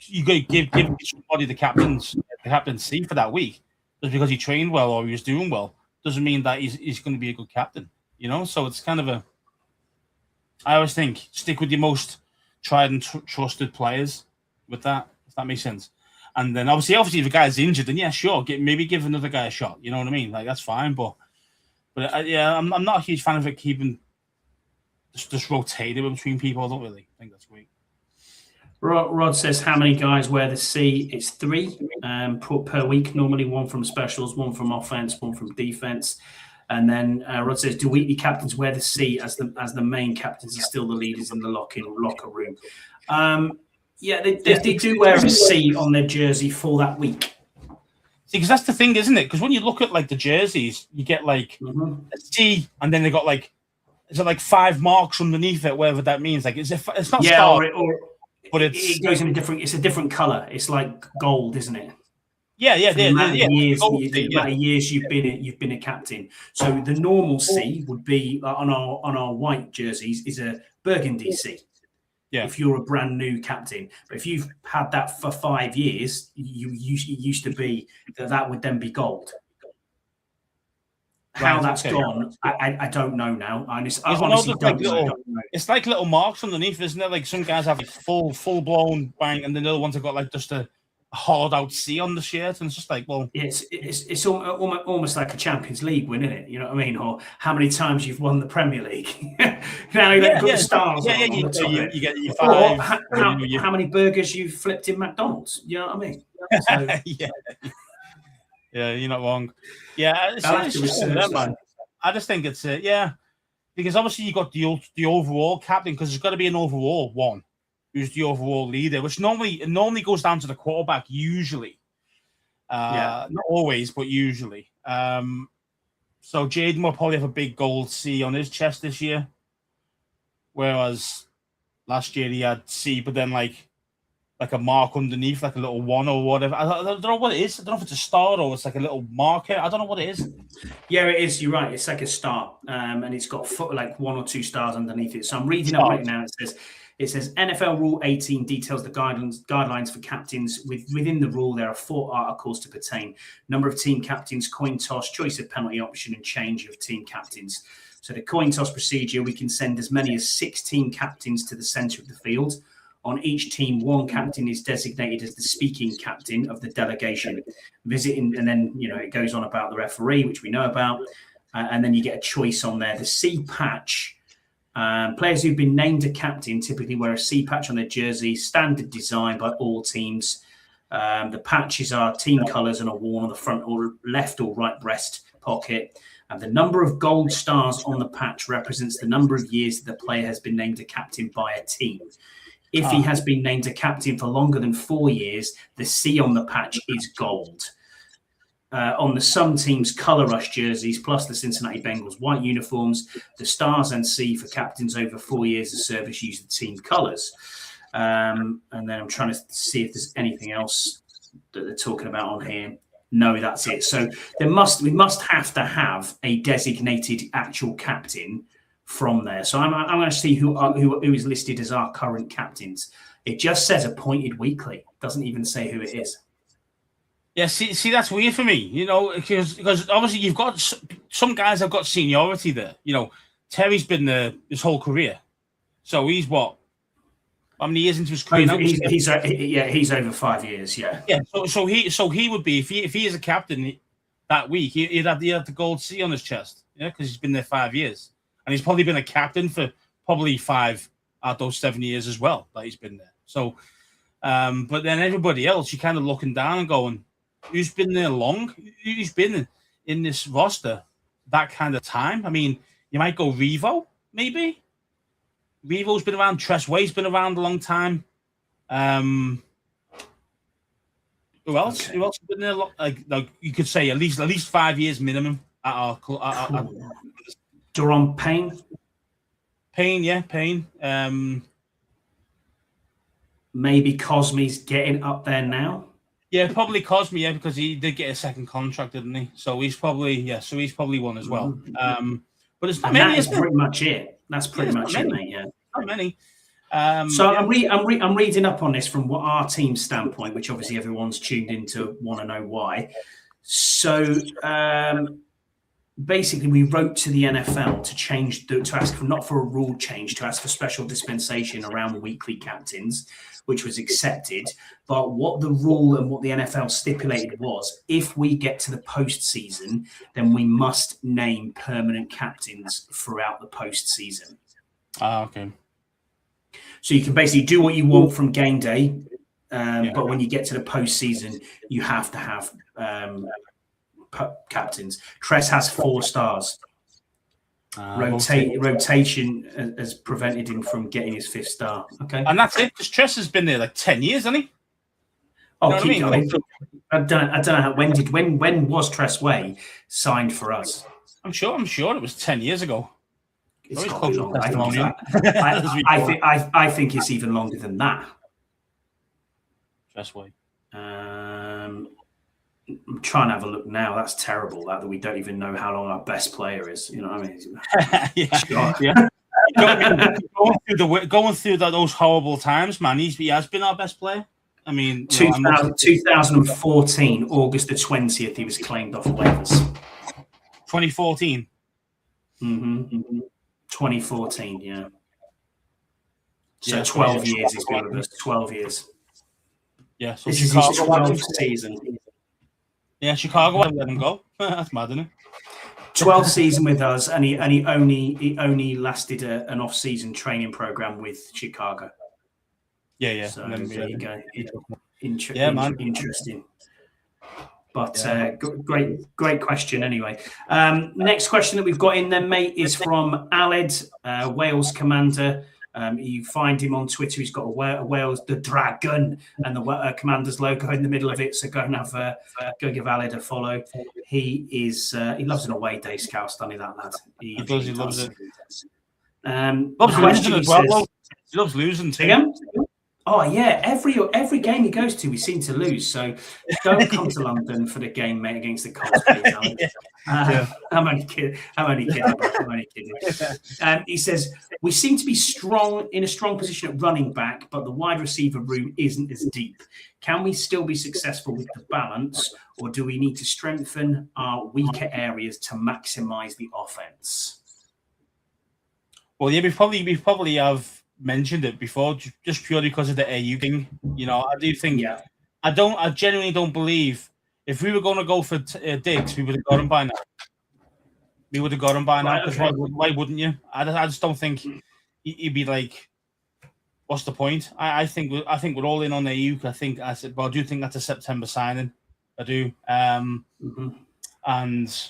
you got to give somebody the captaincy for that week just because he trained well or he was doing well doesn't mean that he's going to be a good captain. So it's kind of I always think stick with your most tried and trusted players with that, if that makes sense. And then obviously if a guy's injured, then yeah, sure, maybe give another guy a shot. You know what I mean? Like that's fine, but I'm not a huge fan of it keeping just rotating between people. I don't really think that's great.
Rod says, how many guys wear the C? It's 3 per week, normally one from specials, one from offense, one from defense. And then Rod says, do weekly captains wear the C as the main captains are still the leaders in the locker room? Yeah, they do wear a C on their jersey for that week.
See, because that's the thing, isn't it? Because when you look at like the jerseys, you get like a C, and then they got like, is it like 5 marks underneath it, whatever that means? Like, it's not star, but it goes in a different.
It's a different color. It's like gold, isn't it?
Yeah.
The amount of years you've been a captain. So the normal C would be on our white jerseys is a burgundy C. Yeah. If you're a brand new captain, but if you've had that for 5 years, it used to be that would then be gold. How that's gone, I don't know now. I honestly don't know.
It's like little marks underneath, isn't it? Like some guys have like full blown bang, and then the other ones have got like just a hollowed out C on the shirt, and it's just like, well,
it's almost like a Champions League win, isn't it? You know what I mean? Or how many times you've won the Premier League? Now you've got the stars. You get your 5. How many burgers you've flipped in McDonald's? You know what I mean? So,
yeah, you're not wrong. Yeah, I just think it's because obviously you got the overall captain, because there's got to be an overall one who's the overall leader, which normally goes down to the quarterback usually. Not always, but usually. So Jaden will probably have a big gold C on his chest this year, whereas last year he had C, but then like a mark underneath, like a little 1 or whatever. I don't know what it is. I don't know if it's a star or it's like a little marker. I don't know what it is.
Yeah, it is. You're right. It's like a star, and it's got like 1 or 2 stars underneath it. So I'm reading up right now. It says NFL Rule 18 details the guidelines for captains. Within the rule, there are 4 articles to pertain: number of team captains, coin toss, choice of penalty option, and change of team captains. So the coin toss procedure, we can send as many as 6 team captains to the center of the field. On each team, 1 captain is designated as the speaking captain of the delegation, visiting, and then it goes on about the referee, which we know about, and then you get a choice on there. The C patch, players who've been named a captain typically wear a C patch on their jersey, standard design by all teams. The patches are team colours and are worn on the front or left or right breast pocket. And the number of gold stars on the patch represents the number of years that the player has been named a captain by a team. If he has been named a captain for longer than 4 years, the C on the patch is gold. On some teams' colour rush jerseys, plus the Cincinnati Bengals white uniforms, the stars and C for captains over 4 years of service use the team colours. And then I'm trying to see if there's anything else that they're talking about on here. No, that's it. So we must have to have a designated actual captain from there. So I'm going to see who is listed as our current captains. It just says appointed weekly. It doesn't even say who it is.
Yeah, see, that's weird for me, because obviously you've got some guys have got seniority there. Terry's been there his whole career, so he's what? How many years into his career now?
He's over 5 years. Yeah.
Yeah. So he would be if he is a captain that week, he'd have the gold C on his chest. Yeah, because he's been there 5 years. And he's probably been a captain for probably 5 out of those 7 years as well that he's been there. So, but then everybody else, you're kind of looking down and going, who's been there long? Who's been in this roster that kind of time? I mean, you might go Revo, maybe. Revo's been around. Tressway's been around a long time. Who else? Okay. Who else has been there? Like you could say at least 5 years minimum at our
Daron Payne.
Payne. Maybe
Cosme's getting up there now.
Yeah, probably Cosme, because he did get a second contract, didn't he? So he's probably one as well. But it's not many.
That's pretty much it. That's pretty much it, mate. Yeah,
not many.
So I'm reading up on this from what our team's standpoint, which obviously everyone's tuned in to want to know why. So basically, we wrote to the NFL to ask for, not for a rule change, to ask for special dispensation around weekly captains, which was accepted. But what the rule and what the NFL stipulated was, if we get to the postseason, then we must name permanent captains throughout the postseason.
Okay.
So you can basically do what you want from game day, but when you get to the postseason, you have to have captains. Tress has 4 stars. Rotation has prevented him from getting his 5th star. Okay,
and that's it. Because Tress has been there like 10 years, hasn't he?
Oh, keep going. I don't know how. When was Tress Way signed for us?
I'm sure it was 10 years ago.
It's I think it's even longer than that.
Tress Way.
I'm trying to have a look now. That's terrible. That we don't even know how long our best player is. You know what I mean?
Going through those horrible times, man. He has been our best player. I mean,
2014, August the 20th, he was claimed off waivers.
2014.
2014, yeah. So 12 years he's been with us. 12 years.
Yeah. So
this is his 12th season.
Yeah, Chicago let him go. That's mad, isn't it?
12th season with us, and he only lasted an off-season training program with Chicago.
Yeah.
So there you go. Interesting. But great question anyway. Next question that we've got in then, mate, is from Aled, Wales commander. You find him on Twitter. He's got a Wales, the dragon, and the commander's logo in the middle of it. So go and go give Aled a follow. He loves an away day scout, doesn't he, that lad? He
loves it.
The question as well.
He loves losing too.
Again? Oh yeah, every game he goes to, we seem to lose. So don't come to London for the game, mate, against the Colts, please, Alex. I'm only kidding. He says we seem to be in a strong position at running back, but the wide receiver room isn't as deep. Can we still be successful with the balance, or do we need to strengthen our weaker areas to maximize the offense?
Well, yeah, we probably have mentioned it before, just purely because of the AU thing. I do think.
Yeah.
I genuinely don't believe if we were going to go for Diggs, we would have got him by now. We would have got him by now. Because why wouldn't you? I just don't think he'd be like, what's the point? I think we're all in on AU. I do think that's a September signing. I do. And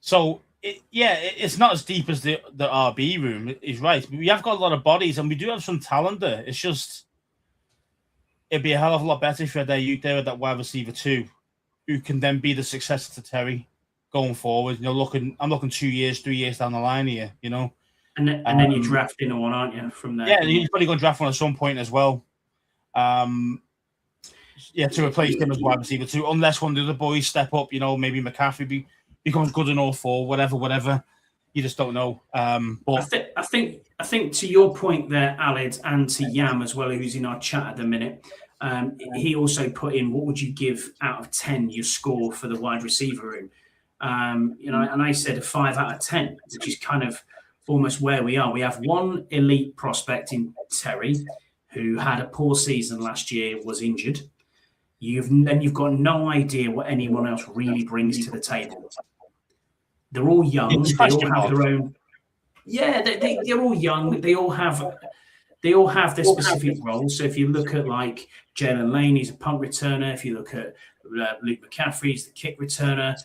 so. It's not as deep as the RB room. He's right. We have got a lot of bodies, and we do have some talent there. It's just it'd be a hell of a lot better if you had Ayuk there at that wide receiver 2, who can then be the successor to Terry going forward. I'm looking 2 years, 3 years down the line here. And
then you're drafting one, aren't you? From there,
yeah, he's probably going to draft one at some point as well. To replace him as wide receiver 2, unless one of the other boys step up. Maybe McCaffrey becomes good enough or whatever. You just don't know. But
I think to your point there, Alid, and to Yam as well, who's in our chat at the minute, he also put in, what would you give out of 10 your score for the wide receiver room? And I said a 5 out of 10, which is kind of almost where we are. We have one elite prospect in Terry, who had a poor season last year, was injured. You've got no idea what anyone else really brings to the table. They're all young. They all have their own. Yeah, they're all young. They all have their specific roles. So if you look at like Jalen Lane, he's a punt returner. If you look at Luke McCaffrey, he's the kick returner.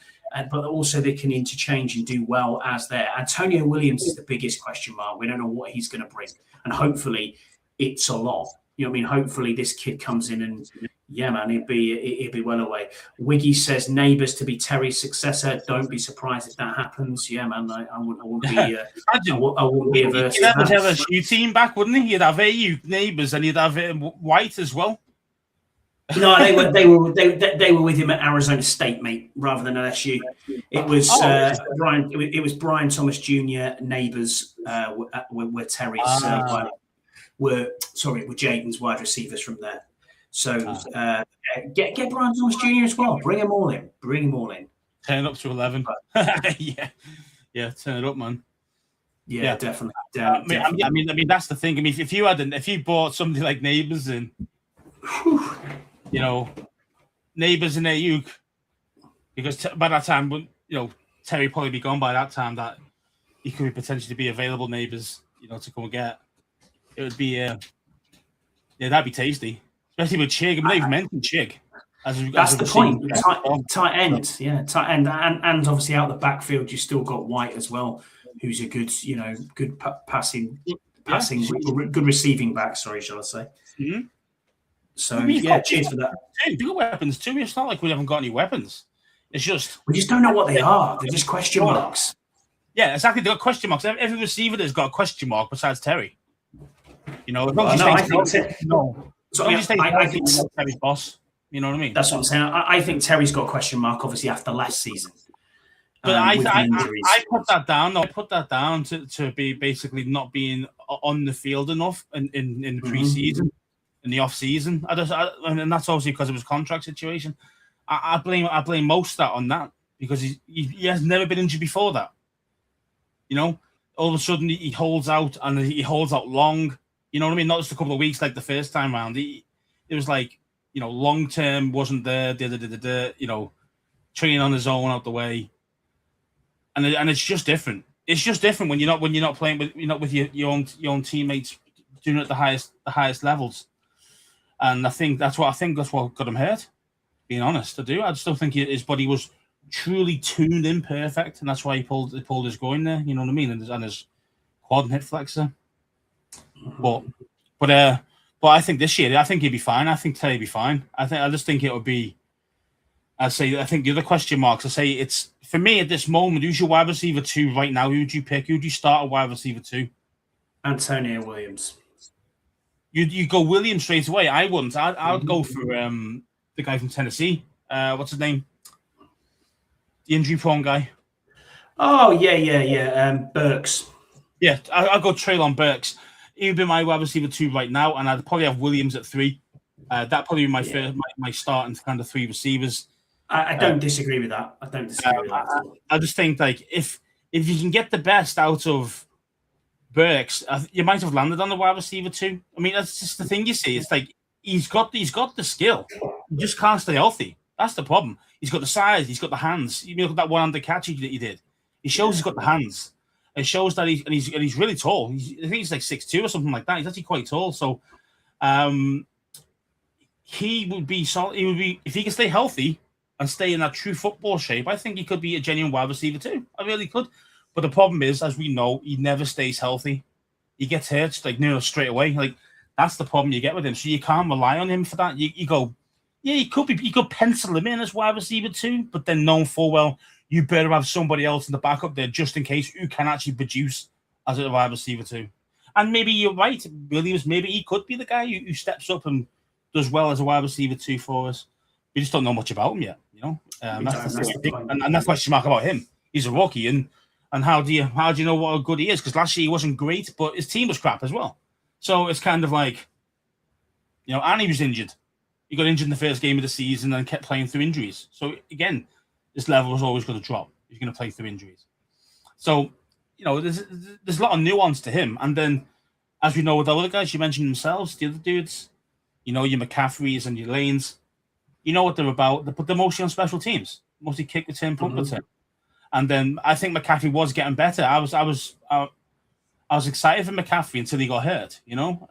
But also they can interchange and do well as there. Antonio Williams is the biggest question mark. We don't know what he's going to bring, and hopefully it's a lot. Hopefully this kid comes in and yeah, man, he'd be well away. Wiggy says Neighbours to be Terry's successor. Don't be surprised if that happens. Yeah, man, I wouldn't be. I wouldn't be averse.
He'd have a shoe team back, wouldn't he? You'd have AU Neighbours, and you'd have White as well.
No, they were with him at Arizona State, mate, rather than LSU. It was Brian. It was Brian Thomas Jr. Neighbours were Terry's. Were Jayden's wide receivers from there. So get Brian Thomas Jr. as well. Bring them all in.
Turn up to 11. yeah, turn it up, man.
Yeah, definitely.
I mean, that's the thing. I mean, if you bought somebody like Neighbours in, Neighbours and Ayuk, because by that time, Terry probably be gone by that time, that he could potentially be available. Neighbours, to come and get. It would be, that'd be tasty. Especially with Chig. I'm not even mentioning Chig.
That's the point. Tight end, tight end, and obviously out the backfield, you still got White as well, who's a good, good passing, good receiving back. Sorry, shall I say? Mm-hmm. So cheers for that.
We've got weapons too. It's not like we haven't got any weapons. It's just
we just don't know what they are. They're just question marks.
Yeah, exactly. They've got question marks. Every receiver there's got a question mark besides Terry.
I think
Terry's boss. You know what I mean?
That's what I'm saying. I think Terry's got a question mark, obviously, after last season.
But I put that down. I put that down to be basically not being on the field enough in the preseason, in the off season. And that's obviously because of his contract situation. I blame most of that on that, because he has never been injured before that. All of a sudden he holds out, and he holds out long. You know what I mean? Not just a couple of weeks like the first time round. It was like, long term wasn't there. Training on his own out the way, and it's just different. It's just different when you're not playing with your own teammates doing it at the highest levels. And I think that's what got him hurt. Being honest, I do. I still think his body was truly tuned in perfect, and that's why he pulled his groin there. You know what I mean? And his quad and hip flexor. But I think this year, I think he'd be fine. I think Terry'd be fine. I just think it would be. I think the other question marks. It's for me at this moment. Who's your wide receiver 2 right now? Who would you pick? Who would you start a wide receiver 2?
Antonio Williams.
You go Williams straight away. I wouldn't. I would go for the guy from Tennessee. What's his name? The injury-prone guy.
Oh, yeah. Burks.
Yeah, I'll go Treylon Burks. He would be my wide receiver 2 right now, and I'd probably have Williams at 3. That'd probably be my first, my starting kind of 3 receivers.
I don't disagree with that. I don't disagree with that.
I just think like if you can get the best out of Burks, you might have landed on the wide receiver 2. I mean, that's just the thing you see. It's like he's got the skill. He just can't stay healthy. That's the problem. He's got the size. He's got the hands. You look at that one-handed catch that he did. He shows he's got the hands. It shows that he's really tall. I think he's like 6'2" or something like that. He's actually quite tall. So, he would be solid. He would be, if he can stay healthy and stay in that true football shape, I think he could be a genuine wide receiver too. I really could. But the problem is, as we know, he never stays healthy. He gets hurt straight away. Like that's the problem you get with him. So you can't rely on him for that. You go, yeah, you could pencil him in as wide receiver too, but then knowing full well you better have somebody else in the backup there just in case who can actually produce as a wide receiver too. And maybe you're right, Williams. Maybe he could be the guy who steps up and does well as a wide receiver 2 for us. We just don't know much about him yet, you know. That's the question mark about him. He's a rookie, and how do you know what good he is? Because last year he wasn't great, but his team was crap as well. So it's kind of like, you know, and he was injured. He got injured in the first game of the season and kept playing through injuries. So again, this level was always going to drop. He's going to play through injuries. So, you know, there's a lot of nuance to him. And then, as we know with the other guys, you mentioned themselves, the other dudes, you know, your McCaffreys and your Lanes, you know what they're about. They're mostly on special teams, mostly kick return, punt return. And then I think McCaffrey was getting better. I was excited for McCaffrey until he got hurt. You know,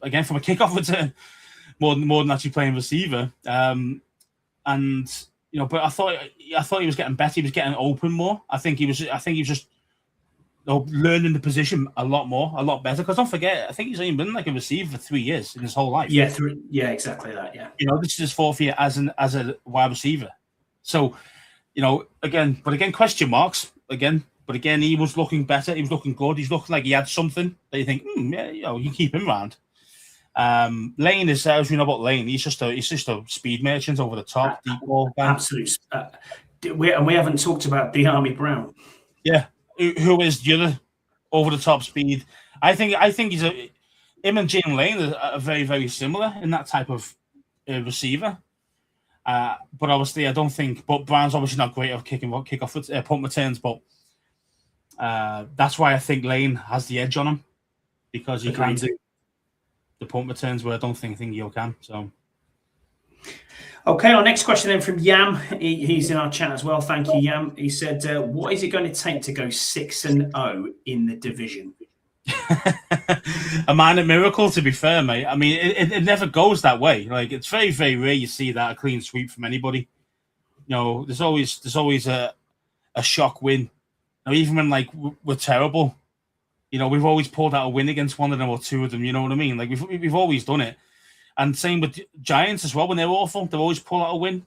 again from a kickoff return, more than actually playing receiver. And you know, but I thought he was getting better. He was getting open more. I think he was just learning the position a lot better. Because don't forget, I think he's only been like a receiver for 3 years in his whole life.
Yeah, exactly that. Yeah,
you know, this is his 4th year as a wide receiver. So, you know, again, question marks again. But again, he was looking better. He was looking good. He's looking like he had something that you think, yeah, you know, you keep him around. Lane is, as we know about Lane, he's just a speed merchant over the top, deep ball.
Absolutely. We haven't talked about De'Ami Brown.
Yeah, who is the other over the top speed? I think him and Jalen Lane are very, very similar in that type of receiver. But obviously, I don't think. But Brown's obviously not great at kickoff punt returns. But that's why I think Lane has the edge on him because he can do the punt returns where I don't think Thingio can. So,
okay, our next question then from Yam. He's in our chat as well. Thank you, Yam. He said, "What is it going to take to go 6-0 in the division?"
A minor miracle, to be fair, mate. I mean, it never goes that way. Like it's very, very rare you see that a clean sweep from anybody. You know, there's always a shock win. You know, even when like we're terrible. You know, we've always pulled out a win against one of them or two of them. You know what I mean? Like we've always done it. And same with Giants as well. When they're awful, they always pull out a win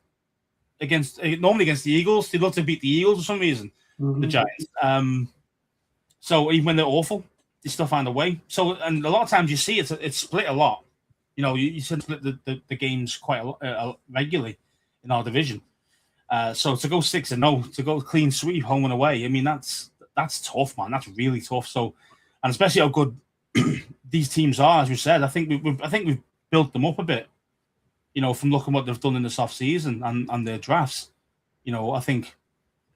normally against the Eagles. They love to beat the Eagles for some reason. The Giants. So even when they're awful, they still find a way. So and a lot of times you see it's split a lot. You know, you split the games quite a lot, regularly in our division. So to go 6-0, to go clean sweep home and away. I mean that's tough, man. That's really tough. So. And especially how good these teams are, as you said, I think we've built them up a bit. You know, from looking what they've done in this offseason and their drafts. You know, I think,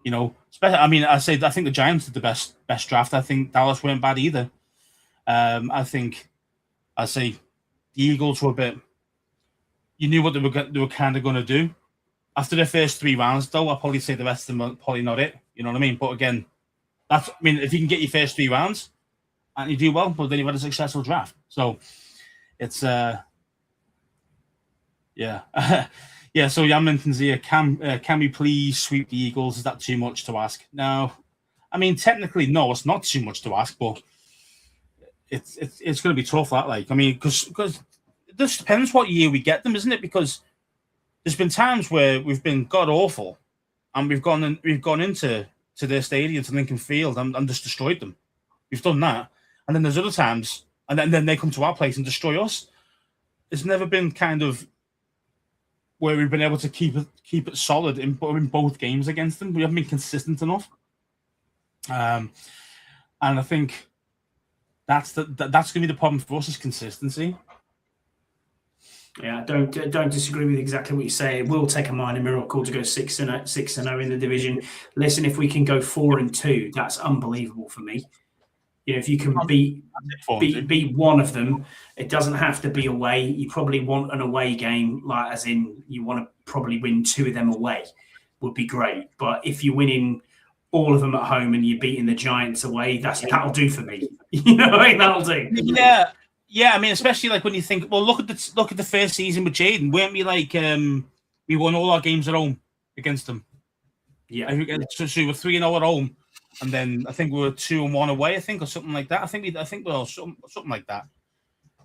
you know, especially. I mean, I think the Giants did the best draft. I think Dallas weren't bad either. I think the Eagles were a bit. You knew what they were kind of going to do. After their first 3 rounds, though, I'll probably say the rest of them are probably not it. You know what I mean? But again, if you can get your first 3 rounds. And you do well, but then you've had a successful draft. So it's yeah. Yeah, so Jan mentions here, can we please sweep the Eagles? Is that too much to ask? No. I mean, technically, no, it's not too much to ask, but it's going to be tough, that, like. I mean, because it just depends what year we get them, isn't it? Because there's been times where we've been god-awful and we've gone into their stadium, to Lincoln Field, and just destroyed them. We've done that. And then there's other times and then they come to our place and destroy us. It's never been kind of where we've been able to keep it solid in both games against them. We haven't been consistent enough, and I think that's going to be the problem for us is consistency.
Yeah, don't disagree with exactly what you say. It will take a minor miracle to go 6-0 in the division. Listen, if we can go 4-2, that's unbelievable for me. You know, if you can beat one of them, it doesn't have to be away. You probably want an away game, like as in you want to probably win 2 of them away, would be great. But if you're winning all of them at home and you're beating the Giants away, that'll do for me. You know, that'll do.
Yeah. I mean, especially like when you think, well, look at the first season with Jaden. Weren't we like we won all our games at home against them?
Yeah.
So we were 3-0 at home. And then I think we were 2-1 away, I think, or something like that. I think we were something like that,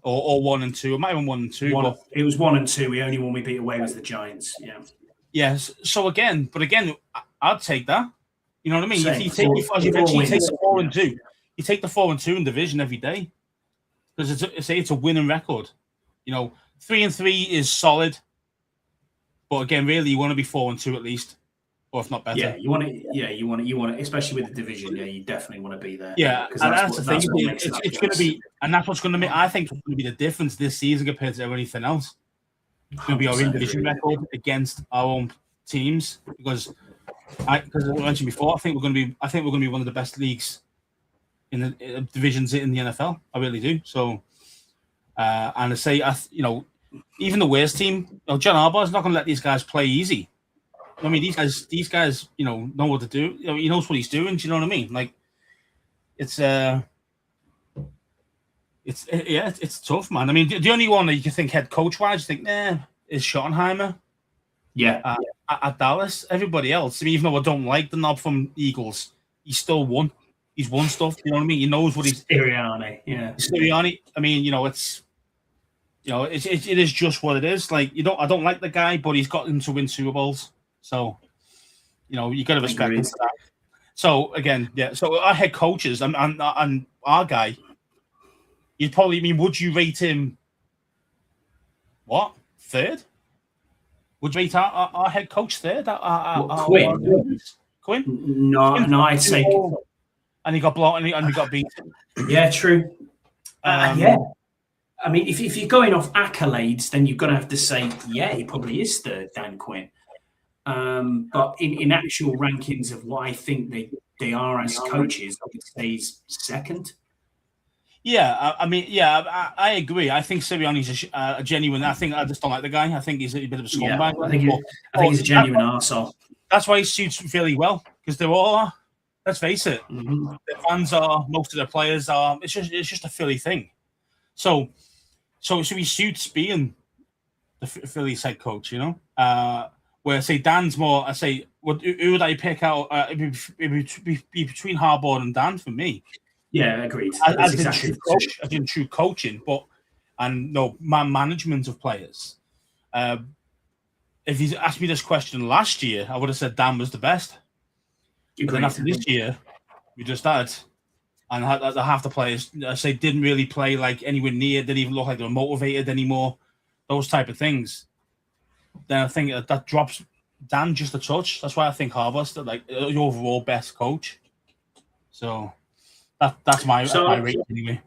or 1-2. It might have been 1-2.
It was 1-2. The only one we beat away was the Giants. Yeah.
Yes. So again, I'd take that. You know what I mean?
Same.
You take the 4-2. You take the 4-2 in division every day because it's a winning record. You know, 3-3 is solid, but again, really, you want to be 4-2 at least. Or if not better.
Yeah, you want it, especially with the division. Yeah, you definitely want to be there.
Yeah, and that's the thing. It's going to be, and that's what's going to make. I think it's going to be the difference this season compared to anything else. It's going to be our in-division record against our own teams because as I mentioned before, I think we're going to be one of the best leagues in the divisions in the NFL. I really do. So, and I say, even the worst team, John Harbaugh's not going to let these guys play easy. I mean, these guys, know what to do. He knows what he's doing. Do you know what I mean? Like, it's tough, man. I mean, the only one that you can think head coach wise, you think, is Schottenheimer.
Yeah.
At Dallas. Everybody else, I mean, even though I don't like the knob from Eagles, he still won. He's won stuff. You know what I mean? He knows what he's.
Sirianni, yeah.
Sirianni. I mean, it is just what it is. Like, I don't like the guy, but he's got him to win Super Bowls. So, you got to respect him for that. So again, yeah. So our head coaches and our guy, you'd probably would you rate him? What, third? Would you rate our head coach third?
Quinn? No, I'd say.
And he got blown and he got beat.
Yeah, true. Yeah. I mean, if you're going off accolades, then you're going to have to say, yeah, he probably is third, Dan Quinn. But in actual rankings of what I think they are as coaches, I would say he's second.
Yeah, I agree. I think Sirianni's a genuine. I just don't like the guy. I think he's a bit of a scumbag.
Yeah, I think he's a genuine arsehole.
That's why he suits really well because they're all. Let's face it,
mm-hmm.
Their fans are. Most of their players are. It's just a Philly thing. So he suits being the Phillies head coach. Where I say Dan's more. I say, who would I pick out? It'd be between Harbaugh and Dan for me.
Yeah, agreed.
As in true coaching, management of players. If he's asked me this question last year, I would have said Dan was the best. But then after this year, we just started, and half the players I say didn't really play like anywhere near. Didn't even look like they were motivated anymore. Those type of things. Then I think that drops Dan just a touch. That's why I think Harbaugh's the overall best coach. So that's my rating anyway.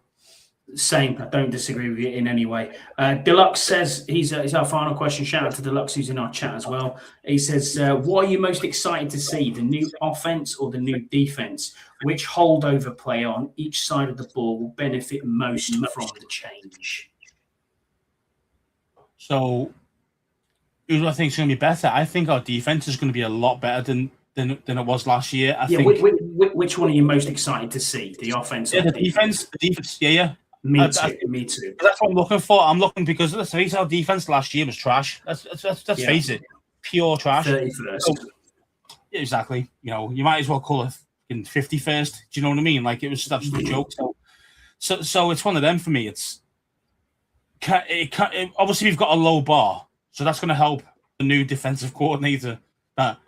Same. I don't disagree with you in any way. Deluxe says he's our final question. Shout out to Deluxe who's in our chat as well. He says, "What are you most excited to see? The new offense or the new defense? Which holdover play on each side of the ball will benefit most from the change?"
So, who do I think is going to be better? I think our defense is going to be a lot better than it was last year. I think.
Which one are you most excited to see? The offense or
the defense? The defense, yeah.
Me too.
That's what I'm looking for. I'm looking because let's face our defense last year was trash. Let's face it, pure trash.
31st.
So, yeah, exactly. You might as well call it in 51st. Do you know what I mean? Like it was just absolute joke. So it's one of them for me. Obviously we've got a low bar, so that's going to help the new defensive coordinator. That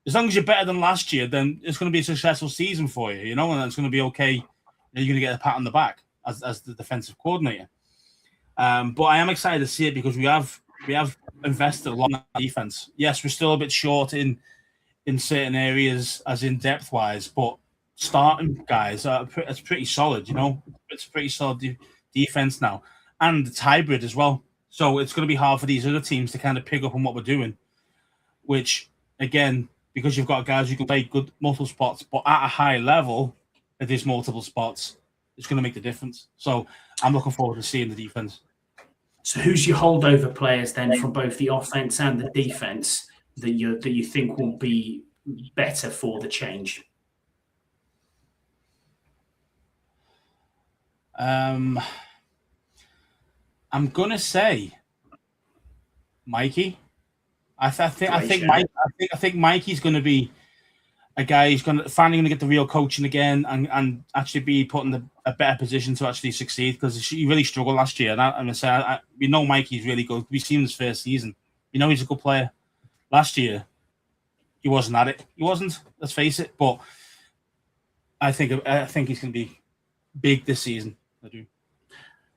as long as you're better than last year, then it's going to be a successful season for you. And it's going to be okay. You're going to get a pat on the back. as the defensive coordinator. But I am excited to see it because we have invested a lot in defense. Yes, we're still a bit short in certain areas, as in depth wise, but starting guys it's pretty solid. It's a pretty solid defense now, and it's hybrid as well. So it's going to be hard for these other teams to kind of pick up on what we're doing. Which again, because you've got guys who can play good multiple spots, but at a high level, at these multiple spots, it's going to make the difference. So I'm looking forward to seeing the defense.
So who's your holdover players then from both the offense and the defense that you think will be better for the change?
I'm gonna say Mikey. I think Mikey's going to be a guy who's finally going to get the real coaching again and actually be put in a better position to actually succeed, because he really struggled last year. And we know Mikey's really good. We've seen his first season. We know he's a good player. Last year, he wasn't at it. He wasn't. Let's face it. But I think he's going to be big this season. I do.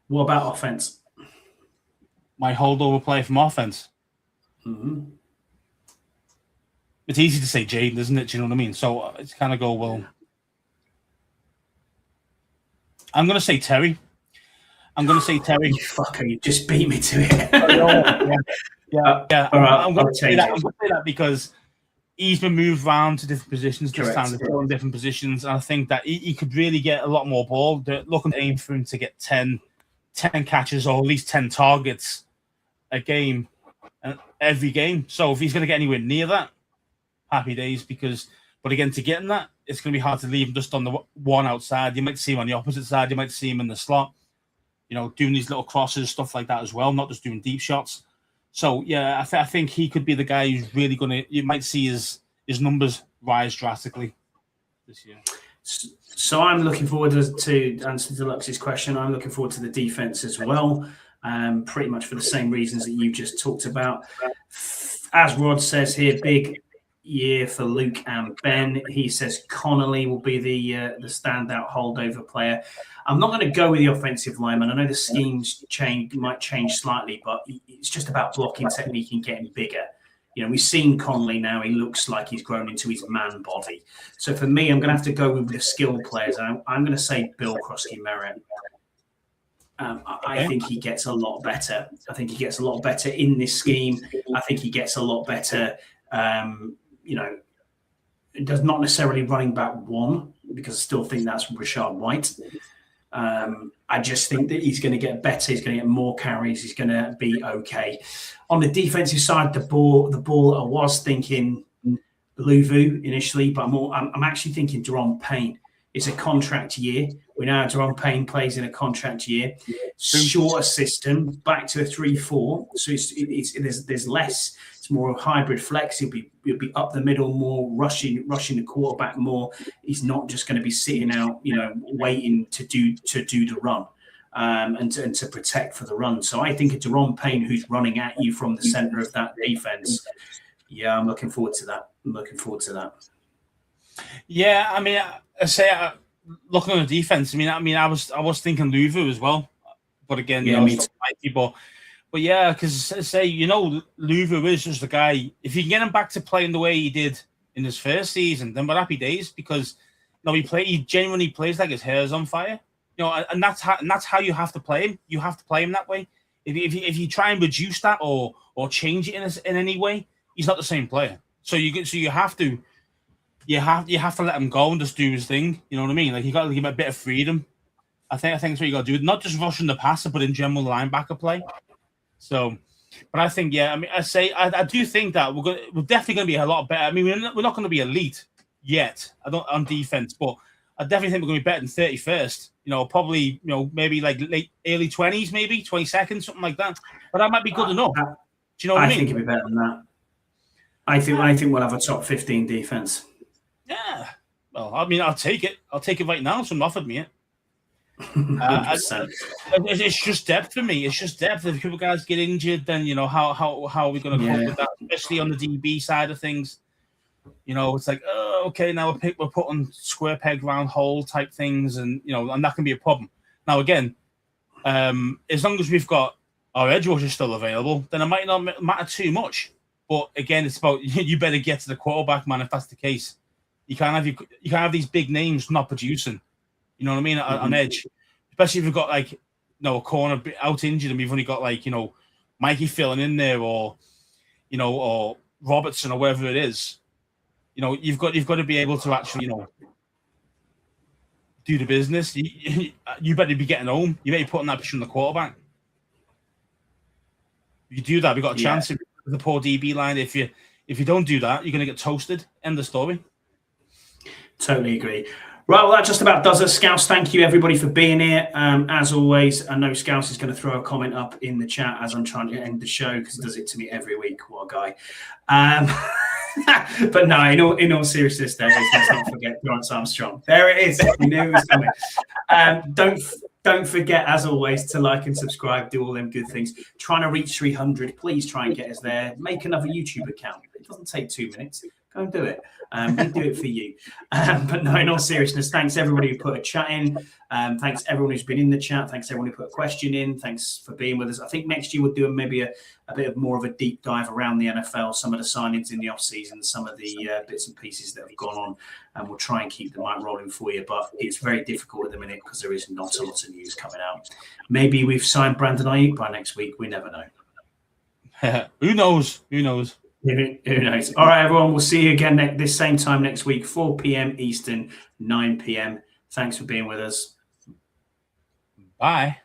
What about offense?
My holdover player from offense.
Mm-hmm.
It's easy to say Jaden, isn't it? Do you know what I mean? So it's kind of go, well, I'm going to say Terry. You
fucker, you just beat me to it.
Yeah.
All right,
I'm going to say that because he's been moved around to different positions this time. They're in different positions. And I think that he could really get a lot more ball. They're looking to aim for him to get 10 catches or at least 10 targets a game. Every game. So if he's going to get anywhere near that, happy days. But again, to get in that, it's going to be hard to leave him just on the one outside. You might see him on the opposite side. You might see him in the slot, doing these little crosses, stuff like that as well, not just doing deep shots. So yeah, I think he could be the guy who's really going to. You might see his numbers rise drastically this year.
So I'm looking forward to answer Deluxe's question. I'm looking forward to the defense as well. Pretty much for the same reasons that you just talked about. As Rod says here, big year for Luke and Ben. He says Connolly will be the standout holdover player. I'm not going to go with the offensive lineman. I know the schemes might change slightly, but it's just about blocking technique and getting bigger. We've seen Connolly now. He looks like he's grown into his man body. So for me, I'm going to have to go with the skilled players. I'm going to say Bill Krosky-Merritt. I think he gets a lot better. I think he gets a lot better in this scheme. I think he gets a lot better, it does not necessarily running back one, because I still think that's Rashad White. I just think that he's going to get better. He's going to get more carries. He's going to be okay. On the defensive side, the ball, I was thinking Luvu initially, but I'm actually thinking Deron Payne. It's a contract year. We know Deron Payne plays in a contract year. Shorter system, back to a 3-4. So there's less. It's more of a hybrid flex. He'll be up the middle more, rushing the quarterback more. He's not just going to be sitting out, waiting to do the run and to protect for the run. So I think a Deron Payne who's running at you from the center of that defense. Yeah, I'm looking forward to that.
Yeah, I mean, I say looking on the defense. I was thinking Luvu as well, but again, but yeah, because Luvu is just the guy. If you can get him back to playing the way he did in his first season, then we're happy days, because he genuinely plays like his hair's on fire. And that's how you have to play him. You have to play him that way. If you try and reduce that or change it in any way, he's not the same player. So you have to let him go and just do his thing. You know what I mean? Like, you got to give him a bit of freedom. I think that's what you got to do. Not just rushing the passer, but in general linebacker play. So, but I think, I do think that we're definitely going to be a lot better. I mean, we're not going to be elite yet. On defense, but I definitely think we're going to be better than 31st. Probably, maybe like early 20s, maybe 22nd, something like that. But that might be good enough. Do you know what I mean?
I think it'll be better than that. I think we'll have a top 15 defense.
Yeah. Well, I mean, I'll take it. I'll take it right now. Someone offered me it. It's just depth for me. It's just depth. If people guys get injured, then how are we going to cope with that? Especially on the DB side of things. It's like, okay, now we're putting square peg round hole type things, and and that can be a problem. Now, again, as long as we've got our edge rushers still available, then it might not matter too much. But again, it's about you better get to the quarterback, man. If that's the case, you can't have these big names not producing. You know what I mean? On edge, especially if you've got like a corner out injured, and we've only got like Mikey filling in there, or or Robertson or whatever it is. You've got to be able to actually do the business. You better be getting home. You better be putting that pressure on the quarterback. If you do that, we've got a chance with the poor DB line. If you don't do that, you're going to get toasted. End of story.
Totally agree. Right, well, that just about does it. Scouse, thank you, everybody, for being here. As always, I know Scouse is going to throw a comment up in the chat as I'm trying to end the show because he does it to me every week. What a guy. But no, in all seriousness, let's not forget Lawrence Armstrong. There it is. We knew it was coming. Don't forget, as always, to like and subscribe, do all them good things. Trying to reach 300. Please try and get us there. Make another YouTube account. It doesn't take 2 minutes. Go and do it. We do it for you. But no, in all seriousness, thanks everybody who put a chat in. Thanks everyone who's been in the chat. Thanks everyone who put a question in. Thanks for being with us. I think next year we'll do maybe a bit of more of a deep dive around the NFL, some of the signings in the offseason, some of the bits and pieces that have gone on, and we'll try and keep the mic rolling for you. But it's very difficult at the minute because there is not a lot of news coming out. Maybe we've signed Brandon Ayuk by next week. We never know.
Who knows? Who knows?
Who knows? All right, everyone. We'll see you again this same time next week, 4 p.m. Eastern, 9 p.m. Thanks for being with us.
Bye.